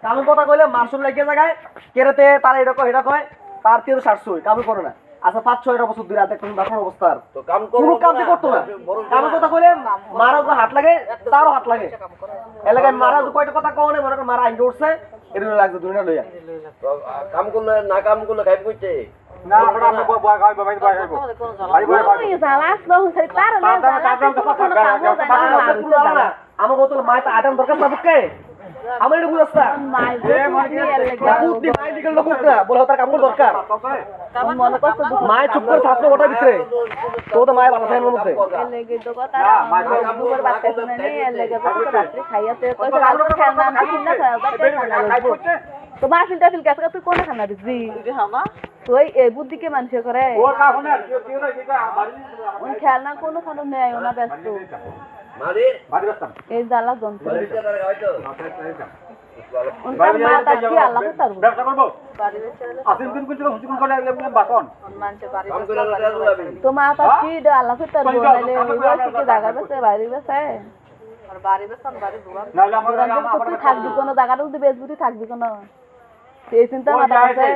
কামের কথা কইলে মাসুল লাগিয়ে জায়গায় কেরেতে তারা এরকম এটা কয় তার 300 কামই করে না আচ্ছা 5-6 বছর ধরে দেখুন বাপের অবস্থার তো কাম কোনো কাম করতো না কামের কথা কইলে মারাও হাত লাগে তারও হাত লাগে এলাকায় মারা কয়টা কথা কও না মনে করে মারা আইন উঠছে এর লাগছে দুনিয়া লইয়া কাম করলে না কাম করলে খাইব কইতে না বড় আমরা বয় গায় ভাই ভাই তুই জালাস নো সে তার না আমার বোতল মায় তা আটান দরকার না বুকে আমার এটা বুঝাচ্ছা মাই পুতনি মাই দিকে লোক না বলে তার কাম করা দরকার মনে করছো মায় চুপ করে থাকলো ওটার ভিতরে তো তো মায় ভালো থাকার মধ্যে লেগে তো কথা দুপুর বাচ্চা শুনে নিয়ে লেগে তো রাত্রি খাইয়াতে কইছে আলু খেলনা না কিনা খাওয়া তো মাহফিল টাফিল কাছে তুই কোন খানা দিবি তুই এই বুদ্ধিকে মানুষ করে খেলনা কোনো খানো নেয় না ব্যস্ত এই জ্বালা যন্ত্র উনকার মা তার কি আল্লাহ তার ব্যবসা করবো আসিন দিন কিন্তু হুঁচুকুন করে বাসন তো মা তার কি আল্লাহ তার বলে ওই জায়গা বেছে বাড়ি বেছে নাহলে আমরা তুই থাকবি কোনো জায়গাটা যদি বেচবুটি থাকবি কোনো এই চিন্তা মাথা আছে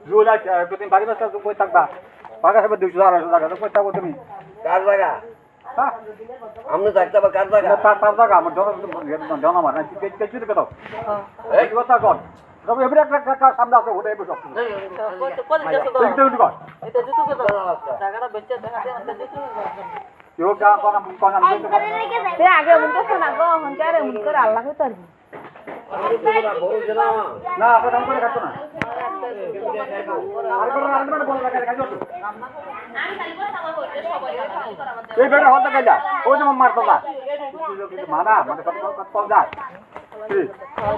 জুলাই একদিন বাড়ি বাসা কই থাকবা বাগা সব 200 250 টাকা তো কই থাকো তুমি কার জায়গা আমরা থাকতে আবার কার জায়গা তার জায়গা আমার জন আমার কিছু দিকে দাও এই কথা কর তবে এবারে একটা সামনে আছে ওটা এসে সব তে আগে উনকে শোনা গো হনকারে উনকে আল্লাহ তার না আপনি দাম করে খাচ্ছ না আর কোনো রান্না বল লাগা খাইছো এই বেটা হতে গেলা ওই যে মারতো না মানা মানে কত যায়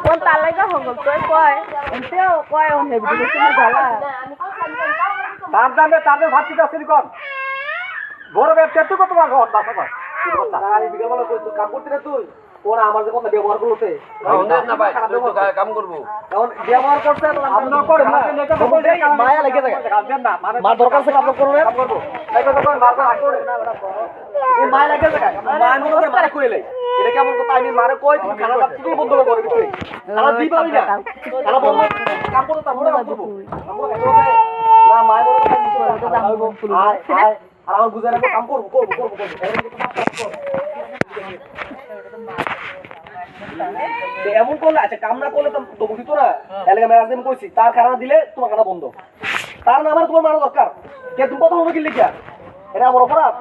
কোন তার লাগা হগল তুই কয় এতেও কয় ও হেবি দিছে জ্বালা তার দামে তাদের ভাতি কাছে কম বড় ব্যবসা তুই কত টাকা হত বাসা আমি বিকাল বেলা কই তুই কাম করতে না তুই ওরা আমার যে কথা ব্যবহার করতে না ভাই তুই তো কাম করব এখন ব্যবহার করতে আমরা করে মায়া লেগে যায় না মানে মা দরকার আছে কাম করবে কাম করব তাই তো কোন মাথা আসলে এই মায়া লেগে যায় মা মনে করে মারে কইলে এটা কেমন কথা আমি মারে কই তুমি খানা দাও তুমি বন্ধ করে দিতে খানা দিই পাবি না খানা বন্ধ কাম করতে তারপরে কাম করব না মায় বলে কথা নিতে আর আমার গুজারা কাম করব এমন করলে আচ্ছা কাম না করলে তো বুঝিত না এলাকা ম্যানেজমেন্ট কইছি তার খানা দিলে তোমার খানা বন্ধ তার না আমার তোমার মারা দরকার কে তুমি কথা বলবে কি লিখা এটা আমার অপরাধ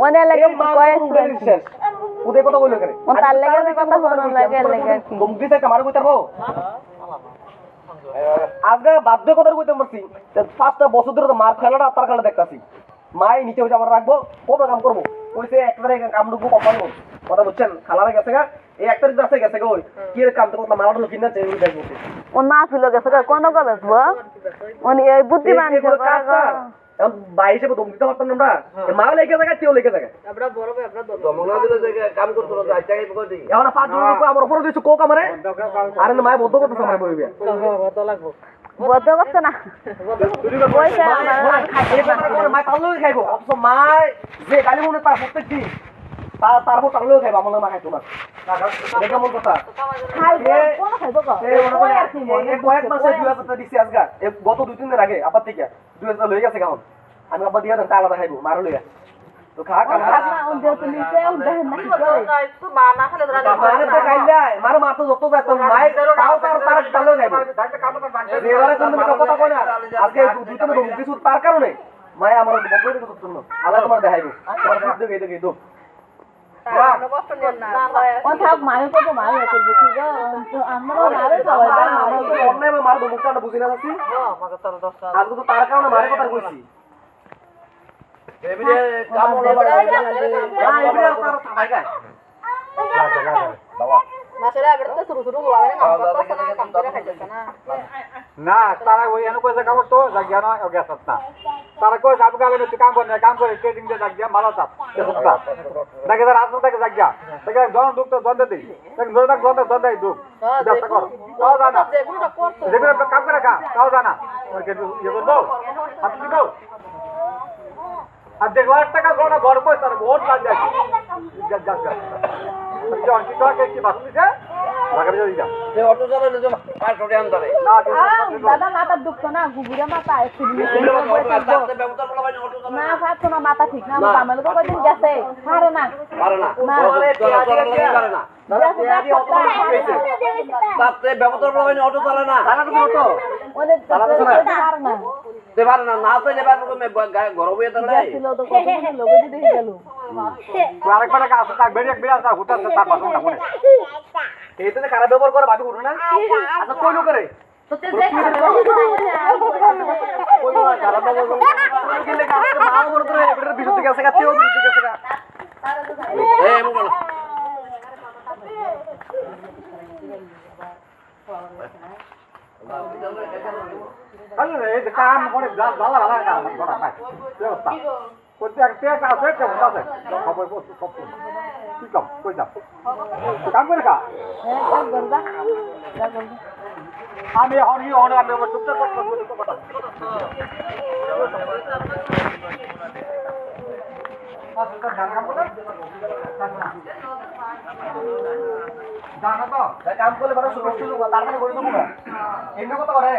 ওনে লাগে কয় শেষ ওদের কথা বললো কেন কোন তার লাগে কথা বলন লাগে লাগে তুমি দিতে কামার কইতে পারবো আজকে বাধ্য কথা কইতে পারছি 5টা বছর ধরে তো মার খেলাটা তার খেলা দেখতাছি মাই নিচে হইছে আমার রাখবো কত কাম করবো কইছে একবারে কাম ঢুকবো কপালবো কথা বুঝছেন খালারে গেছে গা এই একটা দিন আছে গেছে গো কি এর কাম তো কথা মারাটা লোক কিনা চাই ওই দেখবো ওন মা ফিলো গেছে কোন গো বেসবো ওন এই বুদ্ধিমান এখন ভাই হিসেবে দম দিতে পারতাম আমরা মা লেগে জায়গা তেও লেগে জায়গা কাম করতো না এখন 5 জন লোক আমার উপরে দিছো কোক আমারে আরে মায় বদ্ধ করতেছ আমারে বইবে বদ্ধ করছ না কইছে মায় তাললো খাইবো অথচ মায় যে গালি মনে তার প্রত্যেকটি তারপর তাললো খাইবো আমার মা খাইতো না দেখে মন কথা খাইবো কোন খাইবো গো এই কয়েক মাসে 2000 টাকা দিছি আজকে গত 2-3 দিন আগে আবার থেকে 2000 টাকা লয়ে গেছে গাউন আমি আবার দিয়া দেন আলাদা খাইবো মারো লইয়া তো খা খা না ওন দেও তুমি সে ওন দেন না তো মা না খেলে ধরা মারে তো গাইলাই মারো মারতো যত যায় তো মাই তাও তার তাললো খাইবো এবারে তুমি কথা কই না আজকে দুটো কিছু তার কারণে মায় আমার বকরে তো শুনলো আল্লাহ তোমার দেখাইবো তোমার বুদ্ধি গেই গেই দো ওন থাক মারে কত মারে করব কি গো আমরা মারে সবাই আমার তো অন্যায় মারবো মুখটা বুঝি না যাচ্ছি আজকে তো তার কারণে মারে কথা কইছি এবারে কাম হলো এবারে তার থামাই গায় বাবা মাসেরা এবারে তো শুরু শুরু হওয়া মানে কাম করে খাইতেছ না না তারা ওই এনে কইছে কাম তো জায়গা না গেছ না তারা কই সব গাবে তুই কাম করে ট্রেডিং দে জায়গা মালা চাপ দেখে তার আসল থেকে জায়গা দেখে জন দুঃখ তো জন দেই দেখ ধরে থাক জন দেই দুঃখ ব্যবসা কর তাও জানা যেগুলো করছো যেগুলো কাম করে খা তাও জানা ওই কে ইয়ে করবো হাত দিবো আর দেখ লাখ টাকা সোনা ঘর কই তার বহুত লাগ যায় যা জন কি তোকে কি বাস দিছে লাগাবে যাই যা এই অটো চালালে যে 500 টাকা আনতারে না দাদা মাথা দুঃখ না গুগুরা মাথা না ফাটো না মাথা ঠিক না আমার আমালে তো কদিন গেছে পারে না পারে না পারে না তাতে ব্যবহার বলা হয় অটো চালায় না চালাতে অটো ওদের পারে না দেবার না না তো দেবার ঘর বইয়ে তো নাই ছিল তো কত লোক দিতে গেল আরেকবার কাছে থাক বেরিয়ে বেরিয়ে আসা হুটার তার পাশে না মনে এইতে যে খারাপ ব্যবহার করে ভাবি করো না আচ্ছা কইলো করে তো তে যে খারাপ কইলো না খারাপ ব্যবহার করে কিন্তু কাজ মা বড় করে এটার বিশুদ্ধ গেছে গা তেও বিশুদ্ধ গেছে গা এই মু বলো আরে রে এই কাম করে ভালো ভালো কাম করা ভাই ব্যবস্থা করতে একটা আছে কেমন আছে খবর সব কি কাম কই যা কাম করে কা আমি হনি হনি আমি চুপচাপ কথা কাম করলে বড় সুযোগ সুযোগ তারপরে করে দেবো না এমনি কথা করে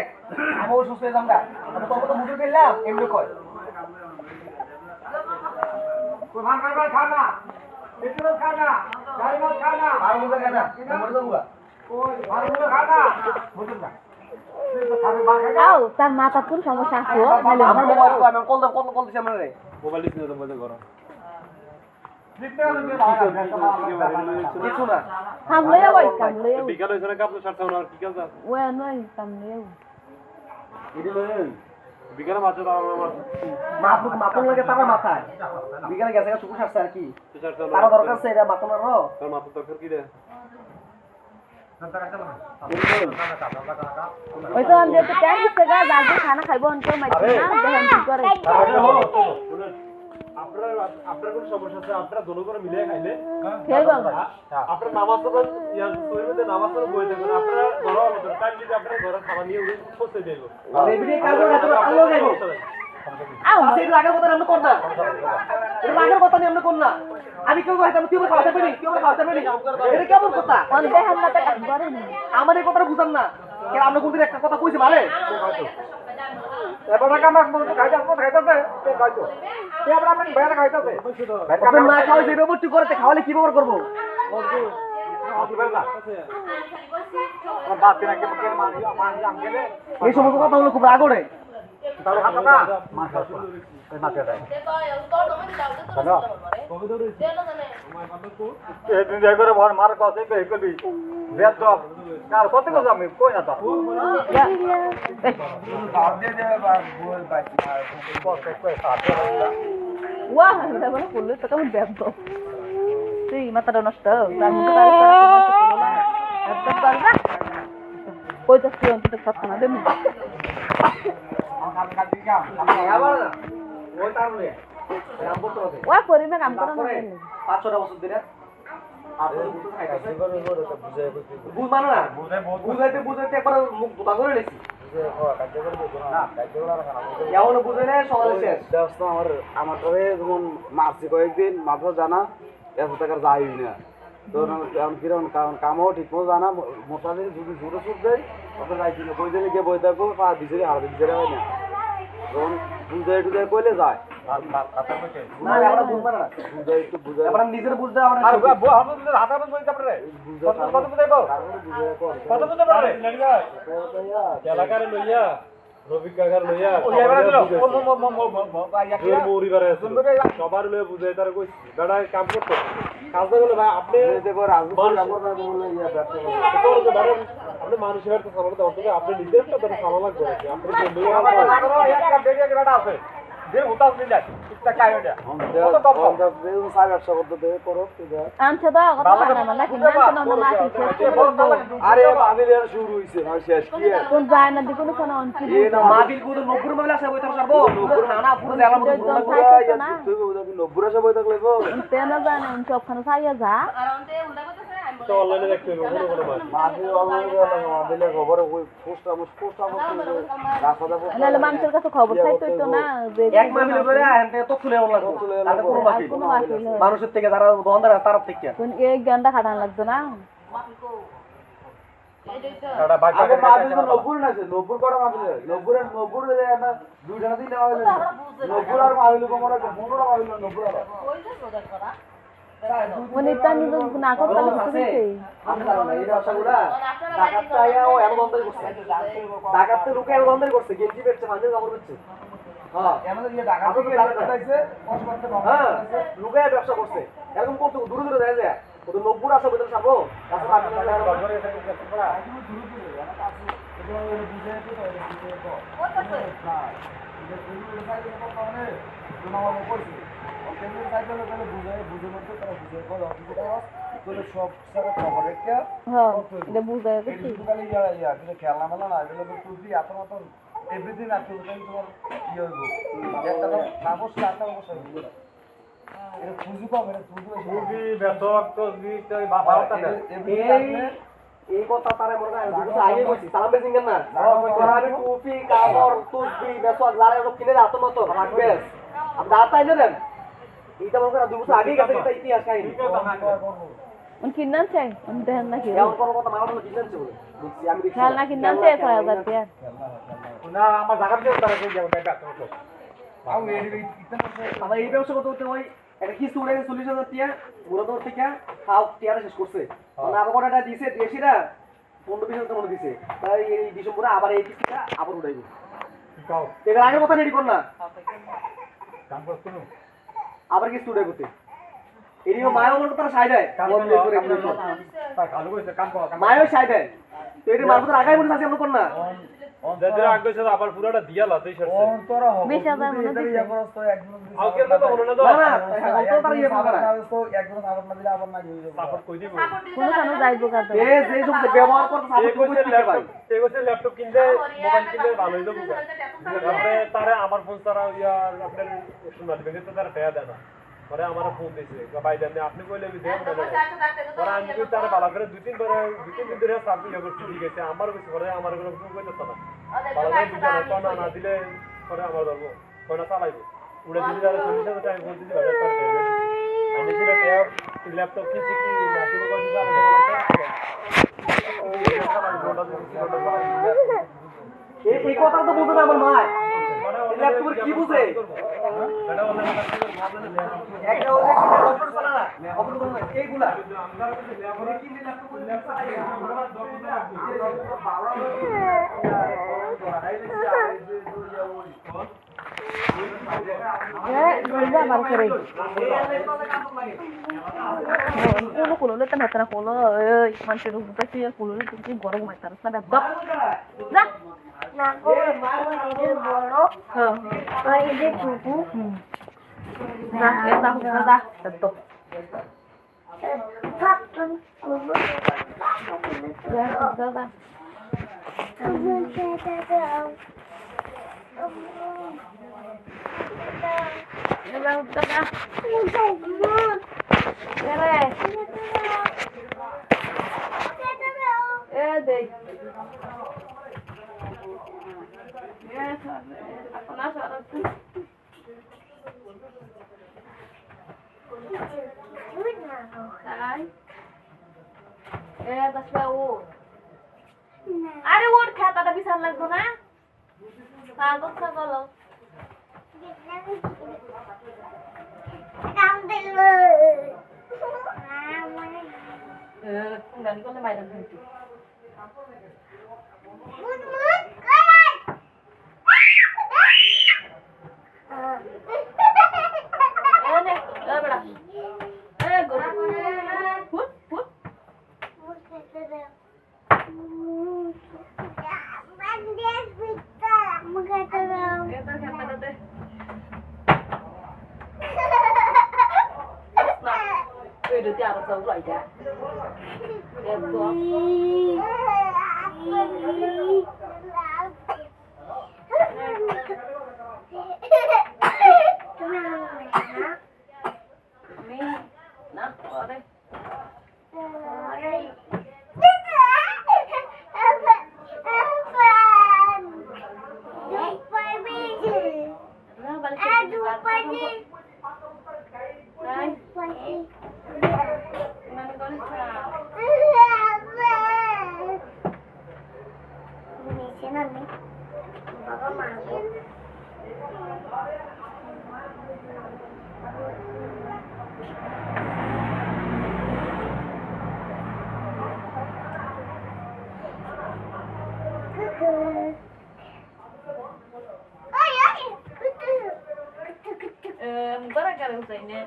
আমি সুস্থ হয়ে যাম গা আমি তোর কথা মুখে ফেললাম এমনি কয় প্রধান করবে খানা পেট্রোল খানা গাড়িমত খানা আর মুখে কেনা মরে যাবো গা ওই ভালো খানা বুঝুন না আও তার মাথা কোন সমস্যা আছে আমার মোবাইল কো আমি কল দিছি আমার রে মোবাইল নিয়ে তো বন্ধ করো কিছু না সামলে ওই সামলে বিকাল হইছে না কাপড় ছাড়তাম না কি কাজ ওই নয় সামলে বিকালে মাছ দাও আমার মাপন লাগে তার মাথায় বিকালে গেছে গা শুকু সারছে আর কি ছাড়তাম তার দরকার আছে এটা মাপনের র তোর মাথা দরকার কি রে ওই তো আমি তো টাইম দিতে গা যাবে খানা খাইবো অন্ত মাইছি না দেখেন কি করে আপনার কোন সমস্যা আছে আপনারা দোনো করে মিলে খাইলে ঠিক গেল আপনার নামাজ তো ইয়ার শরীরে নামাজ তো বই দেখুন আপনারা ঘর আমাদের টাইম যদি আপনারা ঘরে খাওয়া নিয়ে উঠে বসে যাইব এভরিডে কাজ করে এত আলো যাইবো আও আচ্ছা এটা আগের কথা আমরা কর না এটা আগের কথা নিয়ে আমরা কর না আমি কেউ কইতাম তুই আমার খাওয়াতে পারি কেউ আমার খাওয়াতে পারি এটা কেমন কথা অন দেখেন না কাজ করে না আমার এই কথাটা বুঝাম না কে আমরা কোনদিন একটা কথা কইছি মারে এবার কাম মত খাইতাছে তো খাইতো এবার আমি বাইরে খাইতাছে আপনি না খাওয়াই যে ব্যবহার করতে খাওয়ালে কি ব্যবহার করবো বাদ দিন আগে মকে মারি আমার জাম গেলে এই সমস্ত কথা হলো খুব রাগ ওঠে তাহলে হাত না মাথা মাথা দেয় এই দিন করে ভর মার কাছে কে কবি বেদ কার কত কথা আমি কই না তো ওয়া এটা বলে বললে তো কেমন ব্যস্ত তুই মাথাটা নষ্ট তার মুখে একদম পারবা ওই তো তুই অন্তত কথা না দেবো আবার না ওই তার বলে রাম করতে হবে ওয়া পরিমে কাম করো না 5-6 বছর ধরে বুঝ মানো না বুঝাইতে একবার মুখ দুটা করে লেছি এমন বুঝে না সকালে শেষ আমার তবে যেমন মারছি কয়েকদিন মাথা জানা 100 টাকার যাই না তো এখন কিরকম কামও ঠিক মতো জানা মোটামুটি যদি জোরে সুর দেয় তখন যাই কিনা বই দিলে গিয়ে বই থাকবো পা বিচারে হারাতে বিচারে হয় না তখন বুঝাই টুজাই কইলে যায় না আমরা বুঝ মানো না বুঝাই একটু বুঝাই আমরা নিজের বুঝতে আমরা আর আমাদের হাতে বই তারপরে কত বুঝাইবো কত বুঝাইবো রে এলাকারে লইয়া রবি কাকার লইয়া এবারে দিল পরিবারে সবার লইয়া বুঝাই তারা কইছি বেড়া কাম করতে কাজ না করলে ভাই আপনি দেখো রাজু কাপড় না বলে ইয়া ব্যবসা করে আপনি মানুষের তো সামনে দাও তবে আপনি নিজের একটা ধরে সামনে লাগবে আপনি যে লইয়া একটা বেগে গ্রাড আছে যে উতাস নিলা একটা কাই ওটা ব্যবসা করতে দেবে করো আনছে তো কথা না মানে কি না না না আরে আবিলের শুরু হইছে না শেষ কি কোন যায় না দিকোনো কোন অনছি মাবিল কোন 90 মাইল আছে বই থাকো সারবো না না পুরো জেলা মতো নব্বুরা সবাই থাকলে গো তেন জানে সবখানে ছাইয়া যা আর অন্তে উল্টা কথা তো অনলাইনে দেখতে হবে কোনো কোনো মাছ মাঝে আবিলের খবর ওই পোস্ট রাস্তাটা নালে মানুষের কাছে খবর চাইতো তো না যে এক মাবিল করে আনতে তো তুলে ওলা তাতে কোনো মাবিল কোনো আসিল মানুষের থেকে যারা দোকানদার তার থেকে কোন এই গন্ডা খাটান লাগতো না এটা বাচ্চা আগে মাবিল নব্বুর না আছে নব্বুর কটা মাবিল নব্বুর না দুইটা দিন দেওয়া হলো নব্বুর আর মাবিল কোমরা কোমরা মাবিল নব্বুর আর উনি তার নিজে না করতে আছে আমি জানি না এই ব্যবসাগুলা ডাকাতটা আয়া ও এর বন্ধই করছে ডাকাততে লোকে এর বন্ধই করছে গেঞ্জি বেচছে মাঝে কাপড় বেচছে হ্যাঁ আমাদের এই ডাকাত আছে হ্যাঁ লোকে ব্যবসা করছে এরকম করতে দূরে দূরে যায় যায় ওদের নব্বুর আছে ওদের সাবো সব খবর রেখে হ্যাঁ এটা বুঝে গেছি খেলনা মেলা না এগুলো তুই দিয়ে এত মতন এভরিথিং আছে তোমার ইয়ে হইব একটা তো কাগজ কাটা অবশ্যই এটা খুঁজু কম এটা খুঁজু মুরগি বেতক তসবি তো বাবাটা এই কথা তারে মনে হয় দুটো আগে কইছি সালাম বেসিং না আর টুপি কাপড় তুসবি বেসক লারে সব কিনে দাও তো মত বেশ আপ দাতা আইনে দেন এইটা মনে হয় দুটো আগে গেছে এটা ইতিহাস কাহিনী কিনান চাই দেন না কি এমন কোনো কথা মারানো কিনছে বলে বুঝছি আমি দেখছি খেলনা কিনান চাই 6000 টাকা না আমার জায়গা দিয়ে তারা কই যাবে বেতক তো আবার এই ব্যবসা করতে করতে ওই একটা কিছু উড়ে 40000 টাকা মুরাদ থেকে খাও টিয়ারে শেষ করছে না আবার কোটাটা দিছে দেশিরা 15-20 মনে দিছে তাই এই ডিসেম্বরে আবার এই কিস্তিটা আবার উড়াইবে কাও এর আগে কথা রেডি কর না কাম করছ না আবার কিস্তি উড়াই করতে এরিও মায়ও মনে তারা সাই দেয় কাম কালো কইছে কাম কর মায়ও সাই দেয় তো এর মারফত আগাই মনে আছে কোন না যাদের আগে ছিল আবার পুরোটা দিয়া লাতেই সরছে 20000 মনে দিছে আউকে তো মনে না তো না তো তার ইয়ে পাবে না সাপোর্ট কই দিব কোন কানো যাইবো কাতে এ যে সব ব্যবহার করতে সাপোর্ট করতে দিতে ভাই এগোছে ল্যাপটপ কিনতে মোবাইল কিনতে ভালোই যাবো তারপরে তারে আমার ফোন তারা ইয়ার আপনার সোনালী ব্যাংকে তো তারা পেয়া দেয় না পরে আমার ফোন দিয়েছে ভাই জানে আপনি কইলে আমি দেব না পরে আমি কই তারে ভালো করে দুই তিন দিন ধরে সার্ভিস ইয়ে করতে দিয়ে গেছে আমার কিছু পরে আমার কোনো ফোন কইতে না ভালো করে বুঝানো তো না দিলে পরে আমার ধরবো কোনা চালাইবো উড়ে দিলে তারা 40,000 টাকা বলতে দিবে তার আমি সেটা পেয়া ল্যাপটপ কিনছি কি মাসিক কইছে এই কথা তো বুঝে না আমার মা ল্যাপটপ কি বুঝে একটা ওই অপারেটর চালা না অপারেটর না এইগুলা কিনলে ল্যাপটপ করে লইবা বার করে কোন কোন লেতে না তারা কোন এই মানুষের উপরে কি কোন লেতে গরম হয় তার না বাপ যা না গো এই বড় আর এই যে টুকু না এটা দা তো থাকতেন করব দা দা এবার দাদা এ দেখ আপনার সারা এ দশটা ও আরে ওর খাতাটা বিছান লাগবে না কাগজ কাগজ গান করলে মাইরা দিচ্ছি Udah tiada tahu aja. Ya tuh. Ini, nak, boleh. Gara-gara ini.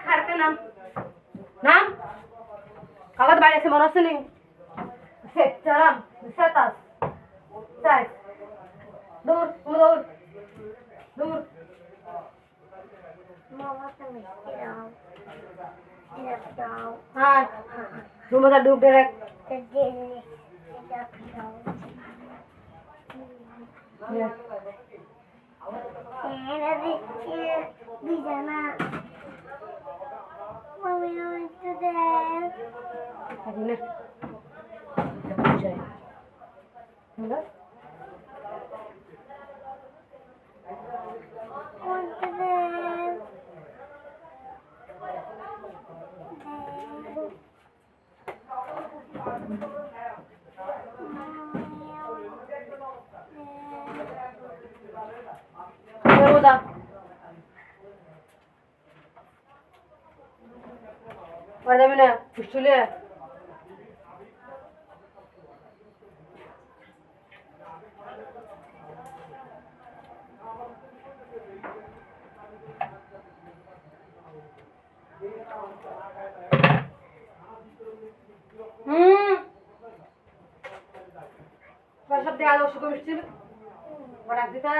খাড়তে নাম নাম কাগজ বাইরে আছে মনে হচ্ছে নি চালাম সেতাস চাই দূর দূর দূর হ্যাঁ তুমি তো ডুব ডাইরেক্ট বিছানা Mommy, I want to dance. Hadi ne? I want to dance. Burada. Orada bir ne? Püştülü. সব দেওয়া দর্শক মিষ্টি বড় দিতা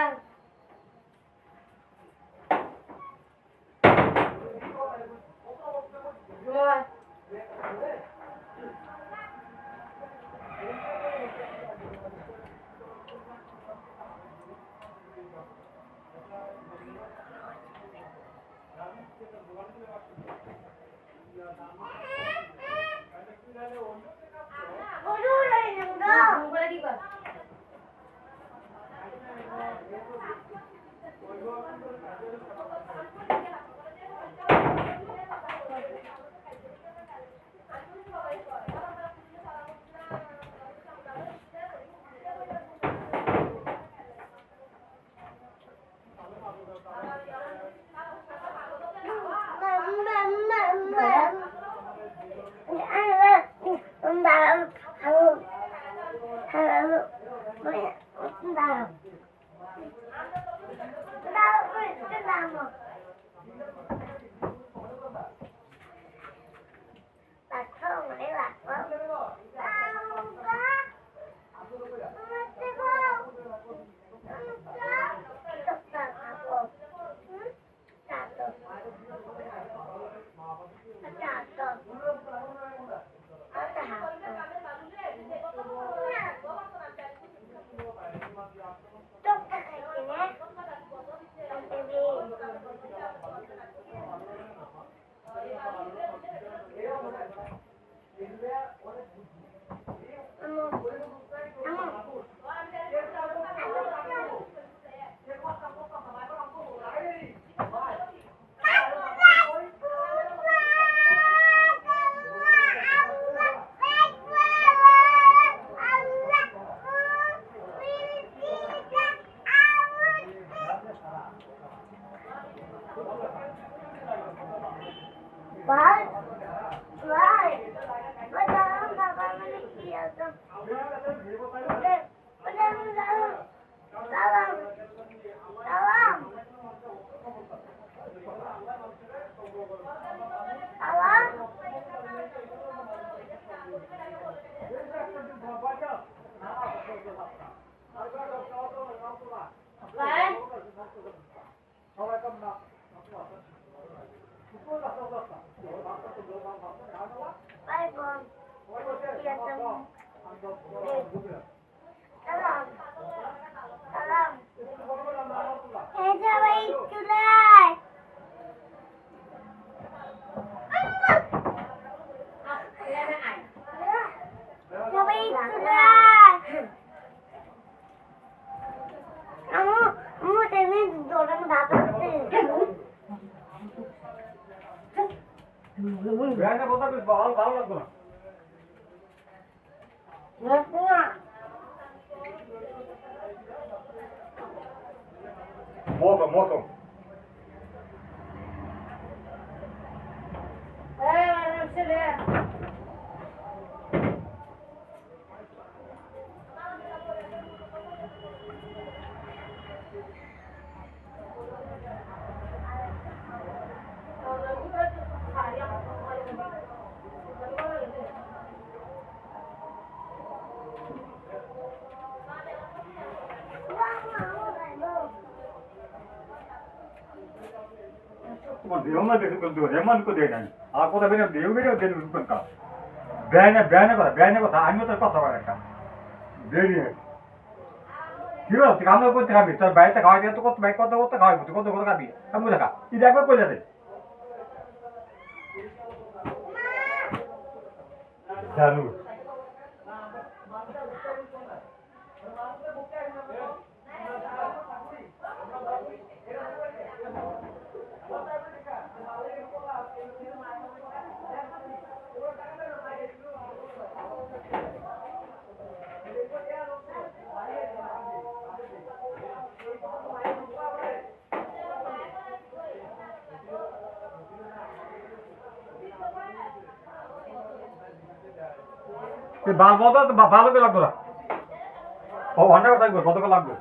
Kamu tadi dorong bapak ব্যানে কথা বেশ ভালো ভালো লাগতো না মতো মতো তোমার দেহমা দেখে কিন্তু রেমান কো দেয় নাই আর কথা বেনে দেহ বেরে দেন কোন কা ব্যানে কথা আমিও তোর কথা বলা একটা বেরিয়ে কি বল তুই কামনা করতে খাবি তোর বাইরে খাওয়া দিয়ে তো কত ভাই কত কত খাওয়াবি তুই কত কত খাবি কামু দেখা এটা একবার কইলা দে জানু ভালো করে লাগতো না ও অনেক থাকবে কত করে লাগবে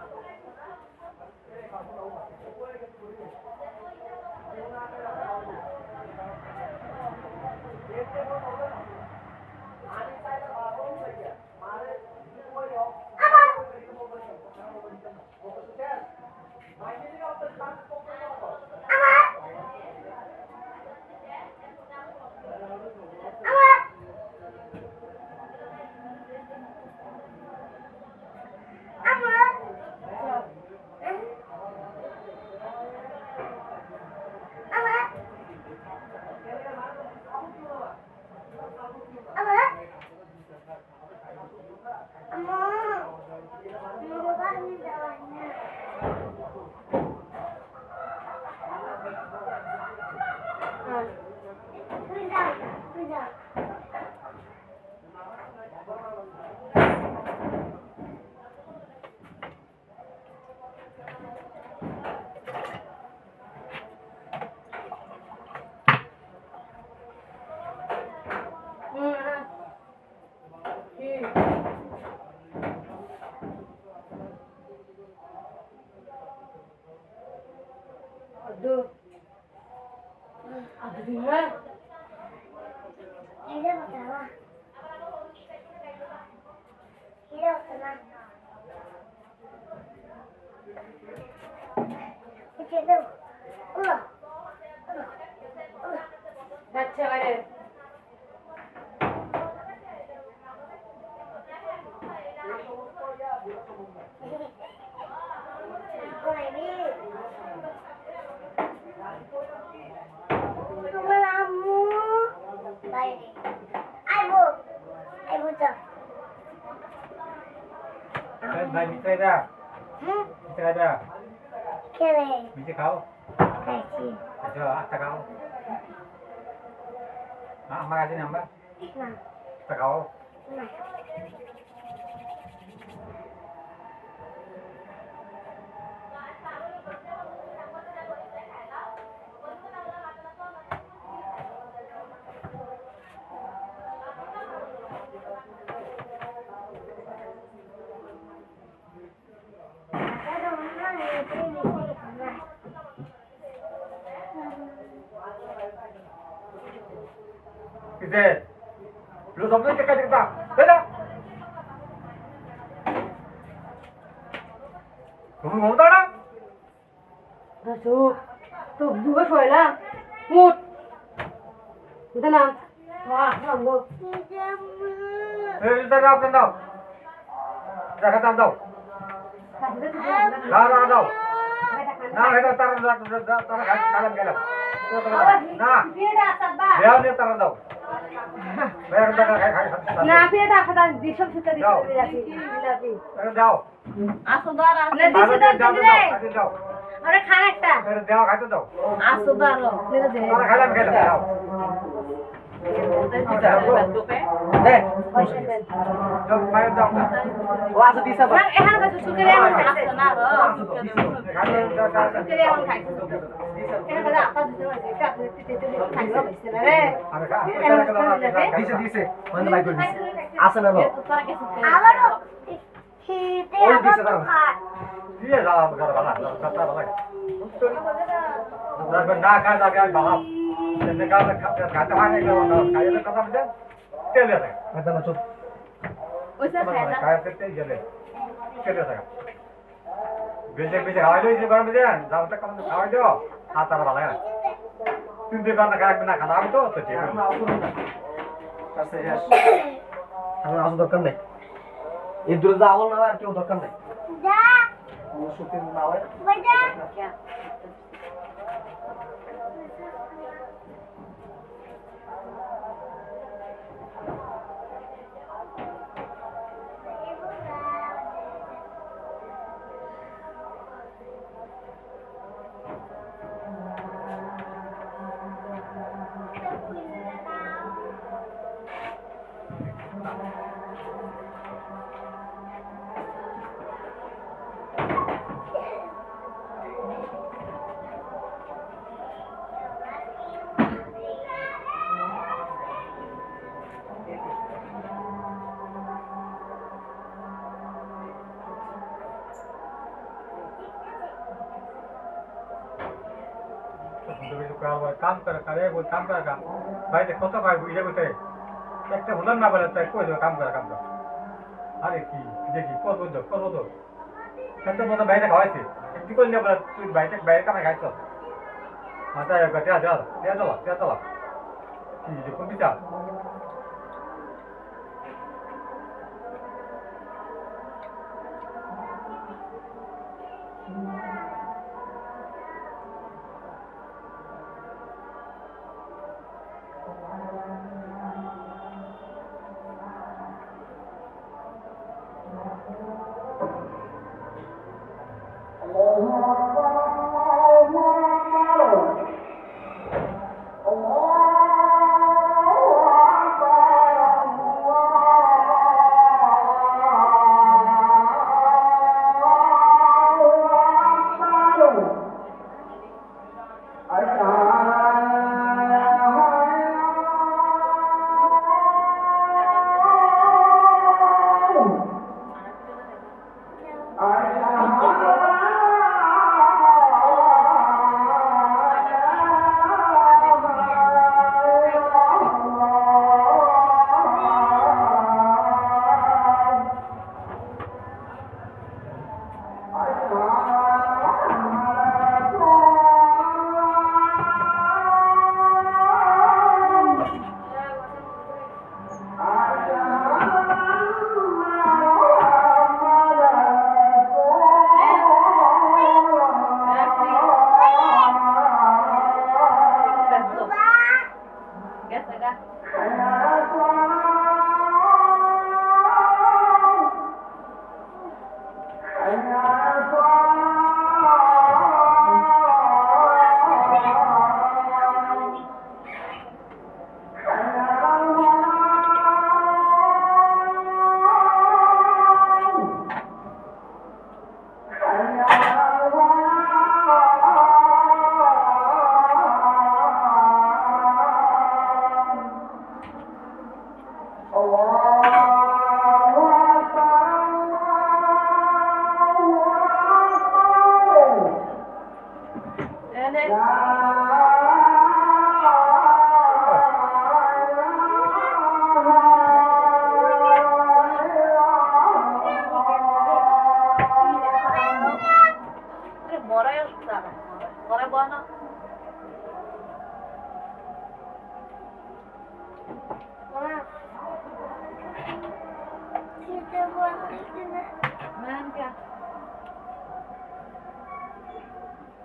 আচ্ছা মানে ভাই মিঠাই দা মিঠাই দা মিঠাই খাও আচ্ছা আটটা খাও আমার কাছে নাম্বার আটটা খাও Kita, lu sampai dekat kita, beda. Kamu ngomong tak nak? Masuk. Tuh dua soalnya. Mut. Kita nang. Wah, nanggo. Kita dah tahu. Dah tahu. Dah tahu. Nah, kita taruh dalam galam. Nah, dia ni taruh tahu. না পেয়ে দেখা দাও দিশম সুতা দিশে রাখি বিলাপি যাও আসো দাঁড় না দিশে দাও রে যাও আরে খান একটা দেওয়া খাইতে দাও আসো দাঁড় লেগে দে খাইলাম যাও দেখ পয়সা দেন যাও মায়ের দাও না ও আছে দিছে না এখানে কাছে সুকেরে আমার খাইছে না সুকেরে আমার খাইছে এখানে কাছে আপা দিতে পারছে এটা আপনি তেতে খাইছে বসে না রে দিছে দিছে মানে ভাই করে দিছে আছে না বাবা আমারও ওই দিছে দাও দিয়ে যাও ঘর বালা কথা বালা না খাই লাগে বাবা তেনে কালে খাতে হয় না খাইলে কথা বলতে তেলে থাকে কথা না চুপ ওইসা খাইলা খাইতে গেলে তেলে থাকে বেজে বেজে খাওয়াই লইছে গরম দেন যাও তা কম খাওয়াই দাও আর তার ভালো না তিন দিন না খাই না খাওয়া তো ঠিক আছে কাছে আমার আসল দরকার নেই এই দূরে যাওয়ার না আর কেউ দরকার নেই যা কোনো সুখে না হয় বইদা काम कर करे वो काम कर काम भाई देखो तो भाई ये बोलते एक तो भूलन ना बोले तो कोई जो काम कर अरे की देखी को दो तो मतलब भाई ने खाए थे एक को नहीं बोला तू भाई का मैं खाई तो माता है गटिया जा तो की जो कौन बिचा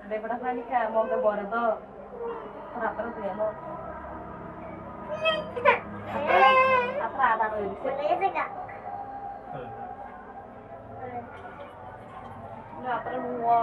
Daripada panik ya, mau ke Bordeaux, kenapa tuh ya lo? আপনার আদা রয়ে দিছে আপনার মুয়া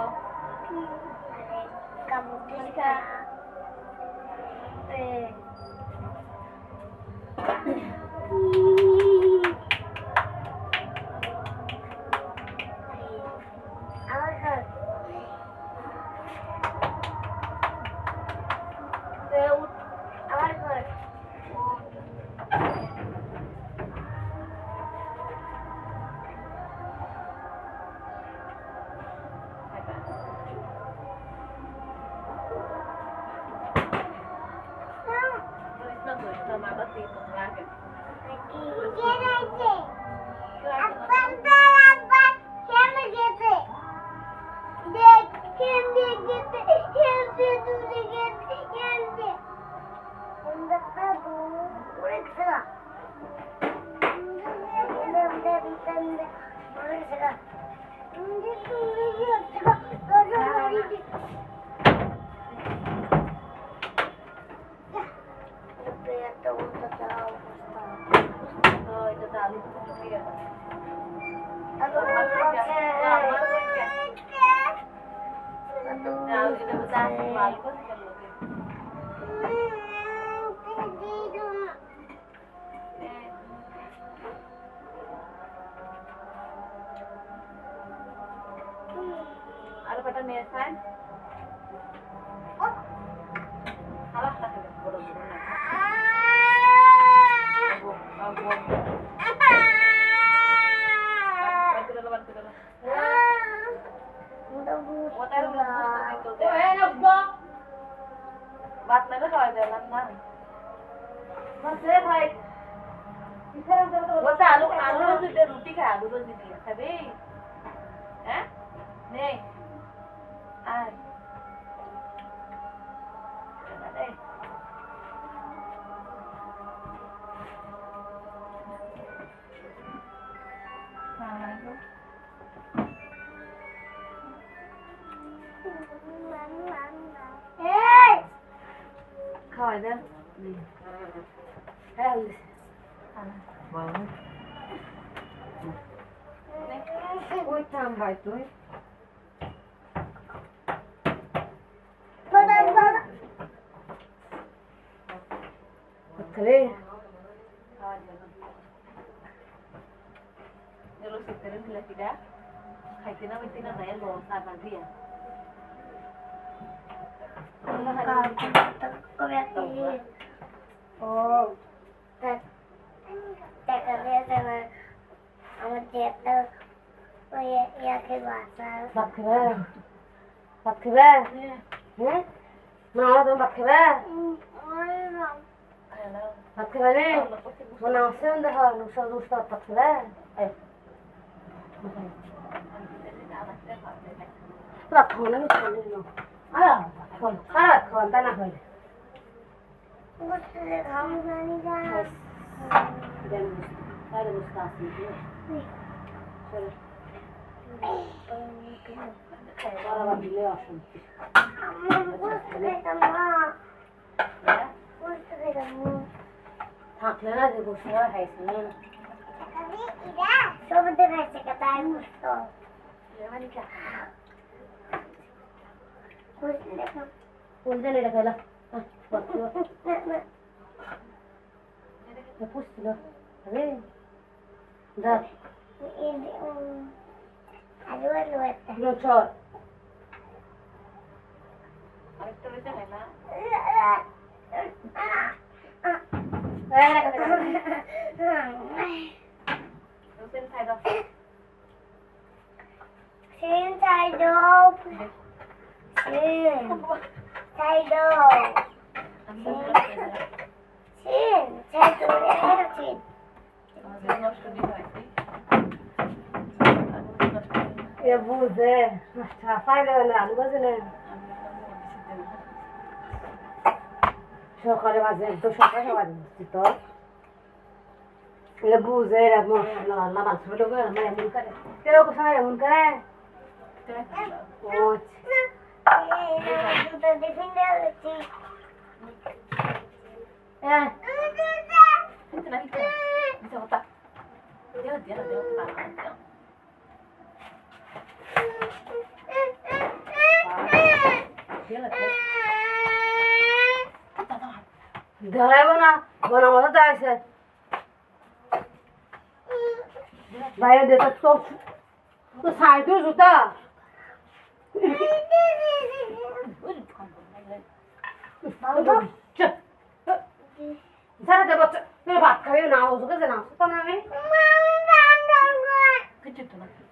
রুটি খা আলু রোজ দিয়ে খাবি হ্যাঁ নে আর খাওয়াই দেন হ্যাঁ ওই থাম ভাই তুই Kare. Kalau sekarang bila tidak, kaitannya mesti nak saya loh sama dia. Oh, tak kerja sama sama theater. Oh ya ke bahasa. Bak kebe. Ne? Mana tuh bak kebe? Bak kebe ne? Mana sen dah nusa bak kebe? Bak kona ni kona ni. Kona tanah kona. Gusto kamu nani kan? Dan ada mustasi. Para bile aşın. Gusto kamu. Gusto kamu. Taklara de gusto haysın. Kami ida. Sobrang kasi katay gusto. Yaman ka. Gusto kamu. Ulde ne kala? Bakıyor. Ne pustilo? Hadi. Da. Ini aduh. Lo çor. Arekta bisa na. Dosen side of. Sin side up. Sin side up. Sin side up. Sin. Ya buze. Çafayla öyle algazını. সকালে বাজে তো সকালে বাজে তো এ বুঝে রাখবো আল্লাহ মাছ বলে গো মানে এমন করে কেউ কোথা এমন করে ও তো দেখেন দেখছি হ্যাঁ Itu nanti bisa otak. Dia. ধরাইব না বনা মতো তো আছে বাইরে দে তো তো সাইডে জুতা যারা দেব তুই ভাত খাবি না ওকে যে না তো না আমি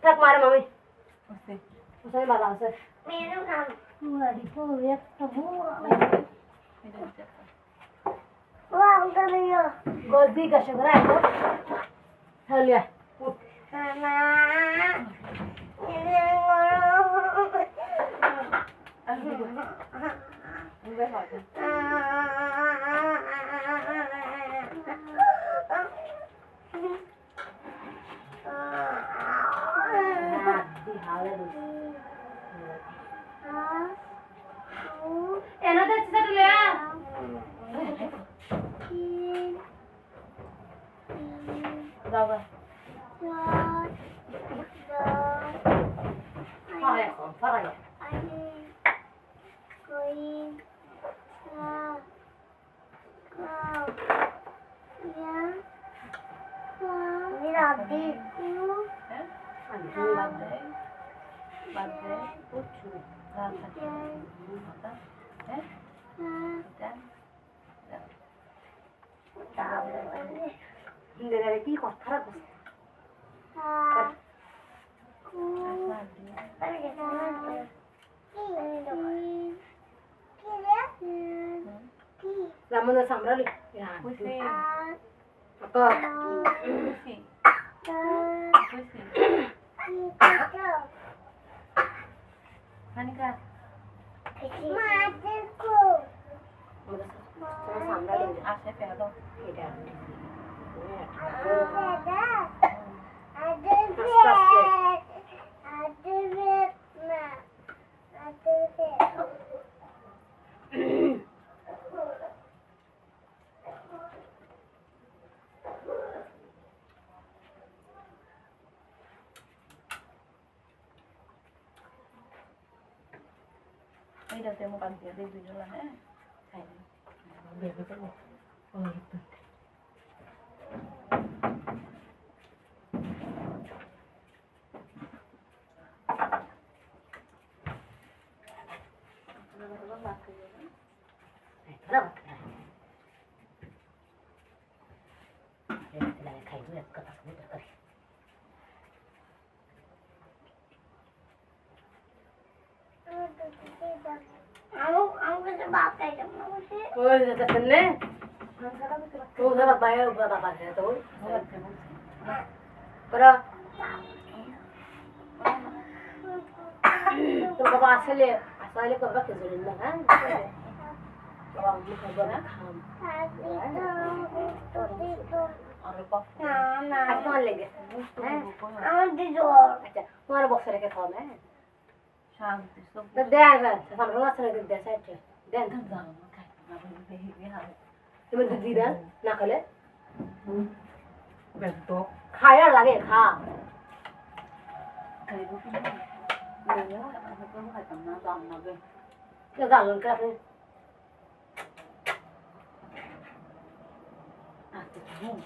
থাক মারে মামি ওসাই ভালো আছে মেরু নাম মুরাদি তো একটা বুড়া ওয়াও গলিও গদি কাছে করে আইতো হলিয়া মামা এনো দে চিটা Rồi. Phát rồi. Để কি কথা রাখছ Ramon samrali ya apa Hanika Materku samrali Ashe pedo. এটা Bây giờ tôi một bàn tiền đi rồi là hết. Aku bisa pakai sama sih. Ôi giờ ta tính đấy. Tôi sẽ bắt bay và bà sẽ tối. Pero tôi có asale có bắt cái gì nữa hả? Kalau bukan berat ham. Aku mau lagi. Aku tidur. Acha, mau ada box lagi kau mah. Shanti. Dah dah dah. Sama orang asal lagi dah saja. Dah. Cuma tu dia nak kale. Bentuk. Kaya lagi kah? Kayak gitu. Iya, aku tuh kayak teman sama gue. Kita jalan ke apa? Aku tuh.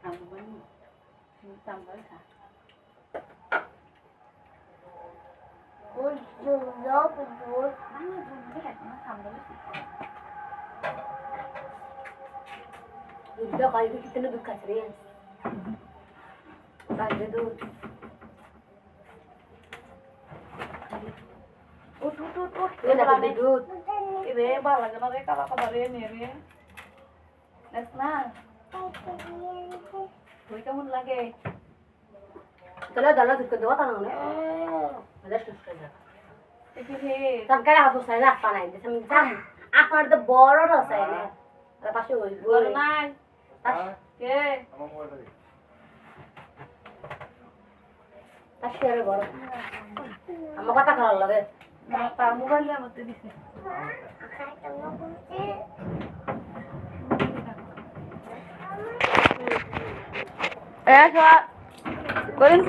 Aku kan tambah sah. Tidur. Udah kali itu kita duduk kasrian. Kali itu. Dia nak duduk. Ini bala kan mereka kalau kabarin ya. Lesna, mereka mau lagi. Kalau dah duduk kedua tangan ni. Ada susah. Ini Sampai aku saya apa nih? Sampai aku ada boros lah saya ni. Lepas tu gue. Warnai. Ke? Tak share boros. Amma kata kalau lagi. Tamu kan dia mesti di sini. Aku mau করেন